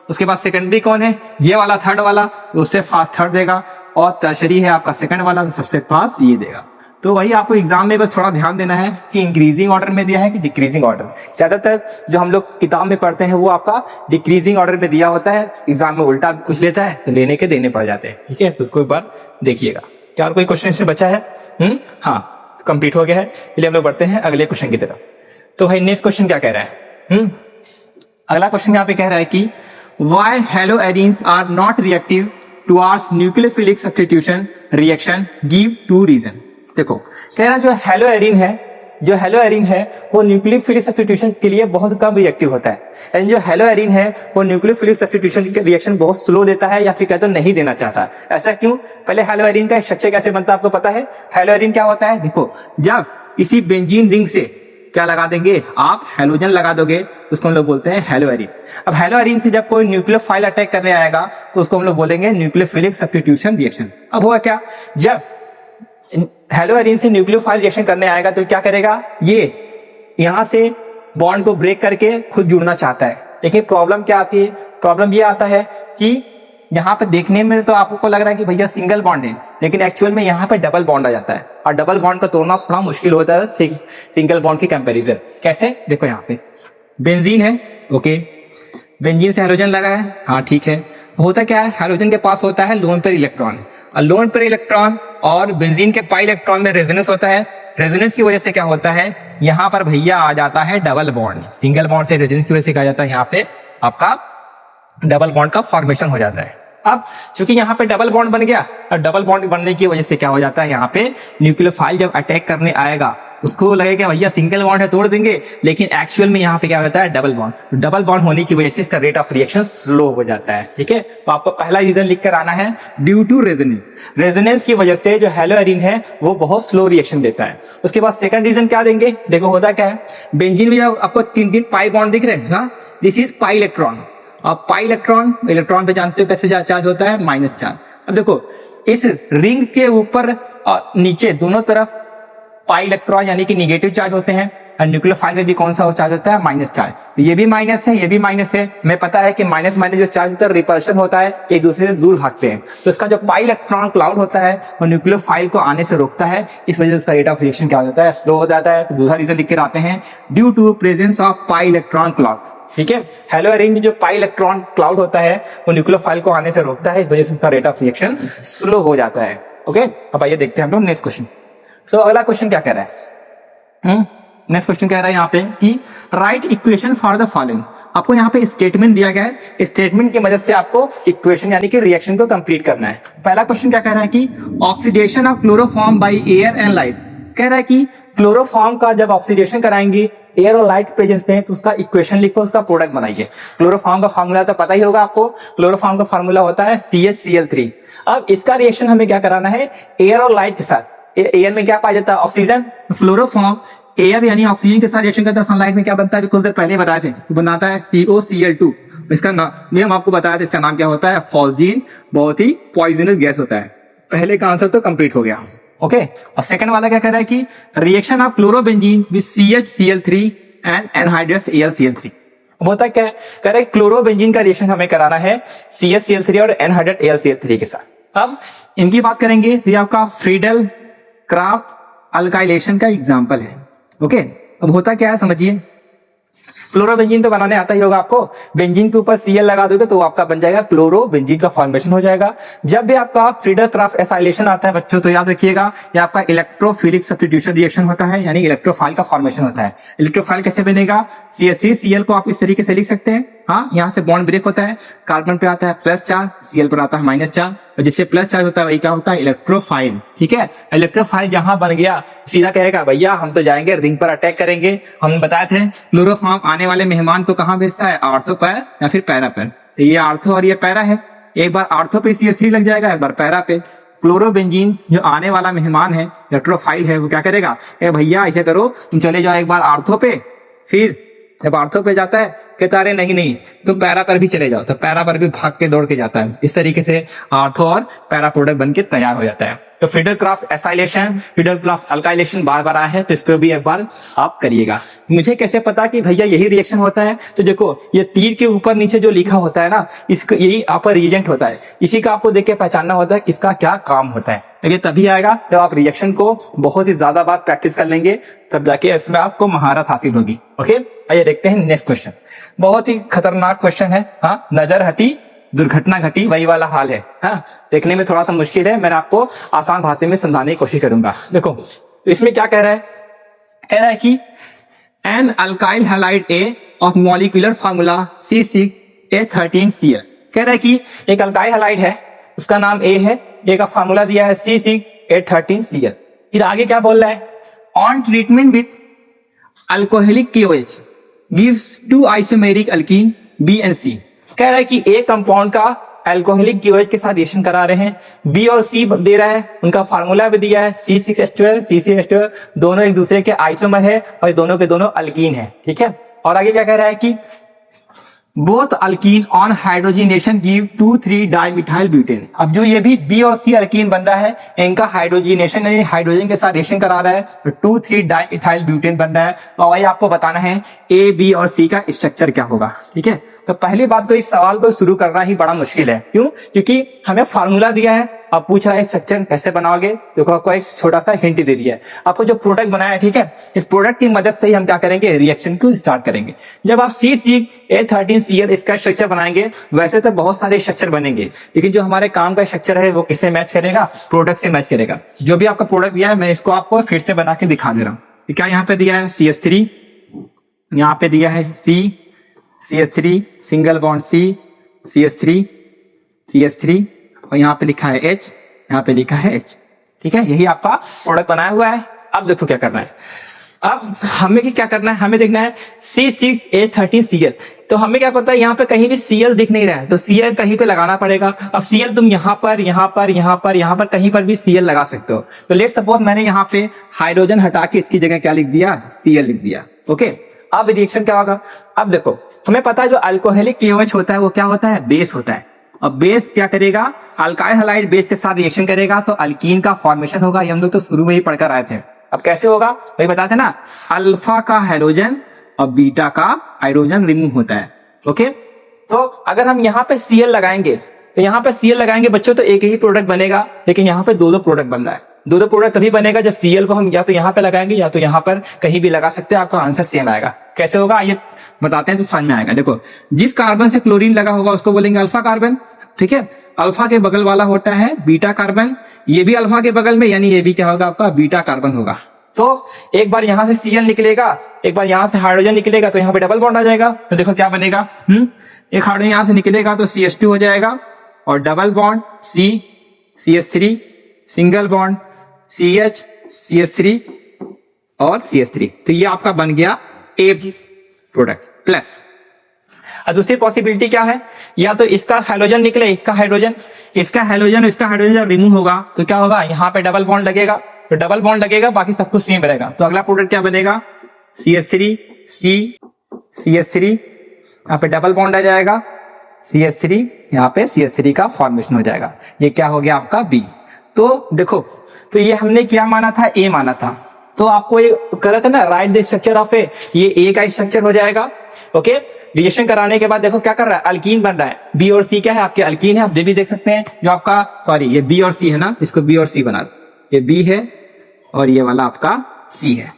उसके बाद सेकेंडरी कौन है? ये वाला, थर्ड वाला, उससे फास्ट थर्ड देगा। और टर्शरी है आपका सेकंड वाला, तो सबसे फास्ट ये देगा। तो वही आपको एग्जाम में बस थोड़ा ध्यान देना है कि इंक्रीजिंग ऑर्डर में दिया है कि डिक्रीजिंग ऑर्डर। ज्यादातर जो हम लोग किताब में पढ़ते हैं वो आपका डिक्रीजिंग ऑर्डर में दिया होता है, एग्जाम में उल्टा कुछ लेता है तो लेने के देने पड़ जाते हैं। ठीक है, तो उसको एक बार देखिएगा। क्या और कोई क्वेश्चन इससे बचा है? हाँ, कंप्लीट हो गया है। चलिए हम लोग बढ़ते हैं अगले क्वेश्चन की तरफ। तो भाई नेक्स्ट क्वेश्चन क्या कह रहा है? अगला क्वेश्चन यहाँ पे कह रहा है कि why haloarenes are not reactive towards nucleophilic substitution reaction, give 2 reason। देखो कह रहा जो हेलोएरिन है वो न्यूक्लियोफिलिक सब्स्टिट्यूशन के लिए बहुत कम रिएक्टिव होता है। यानी जो हेलोएरिन है वो न्यूक्लियोफिलिक सब्स्टिट्यूशन के रिएक्शन बहुत स्लो देता है, या फिर कहते नहीं देना चाहता। ऐसा क्यों? पहले हेलोएरिन का स्ट्रक्चर कैसे बनता है आपको पता है? हेलोएरिन क्या होता है? देखो, जब इसी बेंजीन रिंग से क्या लगा देंगे आप? हैलोजन लगा दोगे, तो उसको हम लोग बोलते हैं हेलोएरिन। अब हेलोएरिन से जब कोई न्यूक्लियोफाइल अटैक करने आएगा तो उसको हम लोग बोलेंगे न्यूक्लियोफिलिक सब्स्टिट्यूशन रिएक्शन। अब हुआ क्या, जब हेलोएरिन से न्यूक्लियोफाइल रिएक्शन करने आएगा तो क्या करेगा? ये यहां से बॉन्ड को ब्रेक करके खुद जुड़ना चाहता है। लेकिन प्रॉब्लम क्या आती है? प्रॉब्लम ये आता है कि यहाँ पे देखने में तो आपको लग रहा है कि भैया सिंगल बॉन्ड है, लेकिन एक्चुअल में यहाँ पे डबल बॉन्ड आ जाता है। और डबल बॉन्ड का तोड़ना थोड़ा मुश्किल होता है सिंगल बॉन्ड की कंपैरिजन। कैसे? देखो यहाँ पे बेंजीन है, ओके, बेंजीन से हाइड्रोजन लगा है, हाँ ठीक है। होता क्या है, हाइड्रोजन के पास होता है लोन पेयर इलेक्ट्रॉन, और लोन पेयर इलेक्ट्रॉन और बेंजीन के पाई इलेक्ट्रॉन में रेजोनेंस होता है। रेजोनेंस की वजह से क्या होता है, यहाँ पर भैया आ जाता है डबल बॉन्ड। सिंगल बॉन्ड से रेजोनेंस की वजह से क्या जाता है, यहाँ पे आपका डबल बॉन्ड का फॉर्मेशन हो जाता है। अब चूंकि यहाँ पे डबल बॉन्ड बन गया, और डबल बॉन्ड बनने की वजह से क्या हो जाता है, यहाँ पे न्यूक्लियोफाइल जब अटैक करने आएगा उसको लगेगा भैया सिंगल बॉन्ड है तोड़ देंगे, लेकिन एक्चुअल में यहाँ पे क्या होता है, डबल बॉन्ड। डबल बॉन्ड होने की वजह से इसका रेट ऑफ रिएक्शन स्लो हो जाता है। ठीक है, तो आपको पहला रीजन लिख कर आना है, ड्यू टू रेजोनेंस। रेजोनेंस की वजह से जो हेलोएरिन है वो बहुत स्लो रिएक्शन देता है। उसके बाद सेकंड रीजन क्या देंगे, देखो होता क्या है, बेंजीन में आपको 3 पाई बॉन्ड दिख रहे हैं ना, दिस इज पाई इलेक्ट्रॉन। अब पाई इलेक्ट्रॉन पे जानते हो कैसे चार्ज होता है, -चार्ज। अब देखो इस रिंग के ऊपर और नीचे दोनों तरफ पाई इलेक्ट्रॉन यानी कि निगेटिव चार्ज होते हैं, और न्यूक्लियोफाइल में भी कौन सा चार्ज होता है, -चार्ज। तो ये भी माइनस है, ये भी माइनस है। मैं पता है कि माइनस माइनस जो चार्ज होता है रिपल्शन होता है, एक दूसरे से दूर भागते हैं। तो इसका जो पाई इलेक्ट्रॉन क्लाउड होता है वो न्यूक्लियोफाइल को आने से रोकता है, इस वजह से उसका रेट ऑफ रिएक्शन क्या हो जाता है, स्लो हो जाता है। तो दूसरा रीजन लिख कर आते हैं, due to presence of pi electron cloud. ठीक है, हेलोएरिन में जो पाई इलेक्ट्रॉन क्लाउड होता है वो न्यूक्लियोफाइल को आने से रोकता है, इस वजह से उसका रेट ऑफ रिएक्शन स्लो हो जाता है। ओके, अब आइए देखते हैं हम लोग नेक्स्ट क्वेश्चन। तो अगला क्वेश्चन क्या कह रहा है, नेक्स्ट क्वेश्चन कह रहा है यहाँ पे कि right equation for the following. आपको यहाँ पे स्टेटमेंट दिया गया है, स्टेटमेंट की मदद से आपको इक्वेशन यानी कि रिएक्शन को कंप्लीट करना है। पहला क्वेश्चन क्या कह रहा है कि oxidation of chloroform by air and light. कह रहा है कि क्लोरोफॉर्म का जब ऑक्सीडेशन कराएंगे एयर और लाइट प्रेजेंस में तो उसका इक्वेशन लिखो, उसका प्रोडक्ट बनाइए। क्लोरोफॉर्म का फार्मूला तो पता ही होगा आपको, क्लोरोफॉर्म का फार्मूला होता है CH_Cl3। अब इसका रिएक्शन हमें क्या कराना है, एयर और लाइट के साथ। एयर में क्या पाया जाता है, ऑक्सीजन। क्लोरोफॉर्म एयर यानी ऑक्सीजन के साथ रिएक्शन करता है, सनलाइट में क्या बनता है, कुछ देर पहले बताए थे, तो बनाता है COCl2। इसका नियम आपको बताया था, इसका नाम क्या होता है, फॉस्जीन। बहुत ही पॉइजनस गैस होता है। पहले का आंसर तो कंप्लीट हो गया। ओके, और सेकंड वाला क्या कह रहा है कि reaction of chlorobenzene with CH_Cl3 and anhydrous AlCl3। होता क्या है, कह रहा है क्लोरोबेंजीन का रिएक्शन हमें कराना है CH_Cl3 और एनहाइड्रस AlCl3 के साथ। अब इनकी बात करेंगे तो ये आपका फ्रीडल क्राफ्ट अल्काइलेशन का एग्जाम्पल है। ओके, अब होता क्या है समझिए, क्लोरोबेंजीन तो बनाने आता ही होगा आपको, बेंजीन के ऊपर Cl लगा दोगे तो आपका बन जाएगा क्लोरोबेंजीन का फॉर्मेशन हो जाएगा। जब भी आपका फ्रीडल क्राफ्ट एसाइलेशन आता है बच्चों तो याद रखिएगा ये आपका इलेक्ट्रोफिलिक सब्स्टिट्यूशन रिएक्शन होता है, यानी इलेक्ट्रोफाइल का फॉर्मेशन होता है। इलेक्ट्रोफाइल कैसे बनेगा, CH3Cl को आप इस तरीके से लिख सकते हैं, हाँ, यहाँ से बॉन्ड ब्रेक होता है, कार्बन पे आता है प्लस चार्ज, Cl पर आता है माइनस चार्ज, और जिससे प्लस चार्ज होता है वही क्या होता है, इलेक्ट्रोफाइल। ठीक है, इलेक्ट्रोफाइल जहां बन गया सीधा कहेगा भैया हम तो जाएंगे रिंग पर अटैक करेंगे। हम बताए थे क्लोरोफॉर्म आने वाले मेहमान को कहाँ भेजता है, आर्थो पर या फिर पैरा पर। तो ये आर्थो और ये पैरा है, एक बार आर्थो पे CH3 लग जाएगा, एक बार पैरा पे। क्लोरोबेंजीन जो आने वाला मेहमान है, इलेक्ट्रोफाइल है, वो क्या करेगा, ए भैया ऐसे करो तुम चले जाओ एक बार आर्थो पे, फिर जब आर्थो पे जाता है कहता है नहीं नहीं तुम पैरा पर भी चले जाओ, तो पैरा पर भी भाग के दौड़ के जाता है। इस तरीके से आर्थो और पैरा प्रोडक्ट बन के तैयार हो जाता है। तो फिडलक्राफ्ट एसाइलेशन, फिडलक्राफ्ट अल्काइलेशन बार बार आया है, तो इसको भी एक बार आप करिएगा। मुझे कैसे पता कि भैया यही रिएक्शन होता है, तो देखो ये तीर के ऊपर नीचे जो लिखा होता है ना, इसको यही अपर रिएजेंट होता है, इसी का आपको देख के पहचानना होता है किसका क्या काम होता है। तो ये तभी आएगा जब आप रिएक्शन को बहुत ही ज्यादा बार प्रैक्टिस कर लेंगे, तब जाके इसमें आपको महारत हासिल होगी। ओके, आइए देखते हैं नेक्स्ट क्वेश्चन। बहुत ही खतरनाक क्वेश्चन है। हाँ, नजर हटी दुर्घटना घटी, वही वाला हाल है। हाँ, देखने में थोड़ा सा मुश्किल है, मैं आपको आसान भाषा में समझाने की कोशिश करूंगा। देखो तो इसमें क्या कह रहा है, कह रहा है कि an alkyl halide A of molecular formula C6H13Cl। कह रहा है कि एक अल्काइल हैलाइड है, उसका नाम ए है, ए का फार्मूला दिया है C6H13Cl। फिर आगे क्या बोल रहा है, on treatment with alcoholic KOH gives 2 isomeric alkyne B and C। कह रहा है कि ए कंपाउंड का अल्कोहलिक KOH के साथ रिएक्शन करा रहे हैं, बी और सी दे रहा है, उनका फार्मूला भी दिया है C6H12 C6H12, दोनों एक दूसरे के आइसोमर है और दोनों के दोनों अल्कीन है। ठीक है, और आगे क्या कह रहा है कि both alkyne on hydrogenation give 2,3 dimethyl butane. अब जो ये भी बी और सी अल्कीन बन रहा है, इनका हाइड्रोजिनेशन यानी हाइड्रोजन के साथ रिएक्शन करा रहा है, तो 2,3 डाइमिथाइल ब्यूटेन बन रहा है। तो वही आपको बताना है ए बी और सी का स्ट्रक्चर क्या होगा। ठीक है, तो पहली बात तो इस सवाल को शुरू करना ही बड़ा मुश्किल है। क्यों? क्योंकि हमें फार्मूला दिया है, अब पूछ रहा है स्ट्रक्चर कैसे बनाओगे, तो आपको एक छोटा सा हिंट दे दिया है। आपको जो प्रोडक्ट बनाया है, ठीक है, इस प्रोडक्ट की मदद से ही हम क्या करेंगे, रिएक्शन को स्टार्ट करेंगे। जब आप C6H13Cl इसका स्ट्रक्चर बनाएंगे, वैसे तो बहुत सारे स्ट्रक्चर बनेंगे, लेकिन जो हमारे काम का स्ट्रक्चर है वो किससे मैच करेगा, प्रोडक्ट से मैच करेगा। जो भी आपका प्रोडक्ट दिया है मैं इसको आपको फिर से बना के दिखा दे रहा हूँ। क्या यहाँ पे दिया है CH3, यहाँ पे दिया है CH3 सिंगल बॉन्ड CH3 और यहाँ पे लिखा है H, यहाँ पे लिखा है H। ठीक है, यही आपका प्रोडक्ट बनाया हुआ है। अब देखो क्या करना है, अब हमें क्या करना है, हमें देखना है C6H13Cl। तो हमें क्या पता है, यहाँ पे कहीं भी Cl दिख नहीं रहा है, तो Cl कहीं पे लगाना पड़ेगा। अब Cl तुम यहाँ पर कहीं पर भी Cl लगा सकते हो। तो लेट सपोज मैंने यहाँ पे हाइड्रोजन हटा के इसकी जगह क्या लिख दिया, Cl लिख दिया। ओके, अब रिएक्शन क्या होगा, अब देखो हमें पता है जो अल्कोहलिक KOH होता है वो क्या होता है, बेस होता है। अब बेस क्या करेगा, अल्काइल हैलाइड बेस के साथ रिएक्शन करेगा तो अल्कीन का फॉर्मेशन होगा। ये हम लोग तो शुरू में ही पढ़कर आए थे। अब कैसे होगा भाई बताते ना, अल्फा का हाइड्रोजन और बीटा का हाइड्रोजन रिमूव होता है। ओके, तो अगर हम यहाँ पे Cl लगाएंगे, तो यहाँ पे Cl लगाएंगे बच्चों तो एक ही प्रोडक्ट बनेगा, लेकिन यहाँ पे दो प्रोडक्ट बन रहा है। दो प्रोडक्ट तभी बनेगा जब Cl को हम या तो यहाँ पे लगाएंगे या तो यहाँ पर कहीं भी लगा सकते हैं, आपका आंसर सेम आएगा। कैसे होगा ये बताते हैं तो समझ में आएगा। देखो, जिस कार्बन से क्लोरीन लगा होगा उसको बोलेंगे अल्फा कार्बन। ठीक है, अल्फा के बगल वाला होता है बीटा कार्बन, ये भी अल्फा के बगल में, यानी ये भी क्या होगा आपका बीटा कार्बन होगा। तो एक बार यहां से Cl निकलेगा, एक बार यहां से हाइड्रोजन निकलेगा, तो यहाँ पे डबल बॉन्ड आ जाएगा। तो देखो क्या बनेगा, एक हाइड्रोजन यहां से निकलेगा तो CH2 हो जाएगा, और double bond CH3 single bond CH CH3 और CH3। तो ये आपका बन गया A प्रोडक्ट प्लस। और दूसरी पॉसिबिलिटी क्या है, या तो इसका हाइड्रोजन निकले, इसका हाइड्रोजन जब रिमूव होगा तो क्या होगा, यहाँ पे डबल बॉन्ड लगेगा, तो डबल बॉन्ड लगेगा, बाकी सब कुछ सेम रहेगा। तो अगला प्रोडक्ट क्या बनेगा, CH3 यहाँ पे डबल बॉन्ड आ जाएगा, CH3 यहाँ पे CH3 का फॉर्मेशन हो जाएगा। ये क्या हो गया आपका B। तो देखो, तो ये हमने क्या माना था, A माना था। तो आपको ये करा था ना, राइट द स्ट्रक्चर ऑफ ए, ये A का स्ट्रक्चर हो जाएगा। ओके, रिएक्शन कराने के बाद देखो क्या कर रहा है, अल्कीन बन रहा है। B और C क्या है, आपके अल्कीन है। आप ये भी देख सकते हैं, जो आपका सॉरी ये B और C है ना, इसको B और C बना, ये B है और ये वाला आपका C है।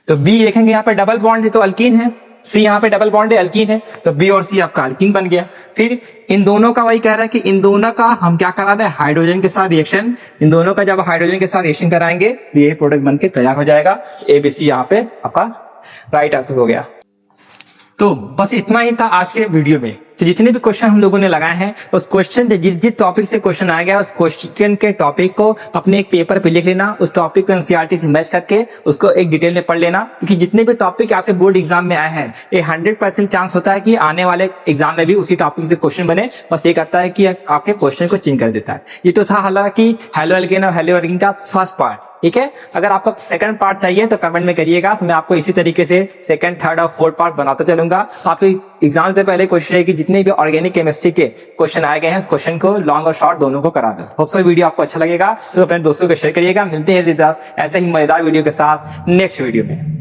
तो B देखेंगे यहाँ पे डबल बॉन्ड है तो अल्कीन है, C यहाँ पे डबल बॉन्ड है अल्कीन है, तो B और C आपका अल्कीन बन गया। फिर इन दोनों का वही कह रहा है कि इन दोनों का हम क्या करा रहे हैं, हाइड्रोजन के साथ रिएक्शन। इन दोनों का जब हाइड्रोजन के साथ रिएक्शन कराएंगे तो ये प्रोडक्ट बनके तैयार हो जाएगा। ABC यहाँ पे आपका राइट आंसर हो गया। तो बस इतना ही था आज के वीडियो में। तो जितने भी क्वेश्चन हम लोगों ने लगाए हैं उस क्वेश्चन से जिस टॉपिक से क्वेश्चन आ गया उस क्वेश्चन के टॉपिक को अपने एक पेपर पे लिख लेना, उस टॉपिक को एनसीईआरटी से मैच करके उसको एक डिटेल में पढ़ लेना, क्योंकि जितने भी टॉपिक आपके बोर्ड एग्जाम में आए हैं ये 100% चांस होता है कि आने वाले एग्जाम में भी उसी टॉपिक से क्वेश्चन बने। बस ये करता है कि आपके क्वेश्चन को चेंज कर देता है। ये तो था हालांकि हेलो एल्केन और हेलो एल्केन का फर्स्ट पार्ट, ठीक है। अगर आपको सेकंड पार्ट चाहिए तो कमेंट में करिएगा, तो मैं आपको इसी तरीके से सेकंड, थर्ड और फोर्थ पार्ट बनाता चलूंगा। आपके एग्जाम से पहले कोशिश है कि जितने भी ऑर्गेनिक केमिस्ट्री के क्वेश्चन आए गए हैं उस क्वेश्चन को लॉन्ग और शॉर्ट दोनों को करा दो। होप सो वीडियो आपको अच्छा लगेगा, तो अपने दोस्तों को शेयर करिएगा। मिलते हैं ऐसे ही मजेदार वीडियो के साथ नेक्स्ट वीडियो में।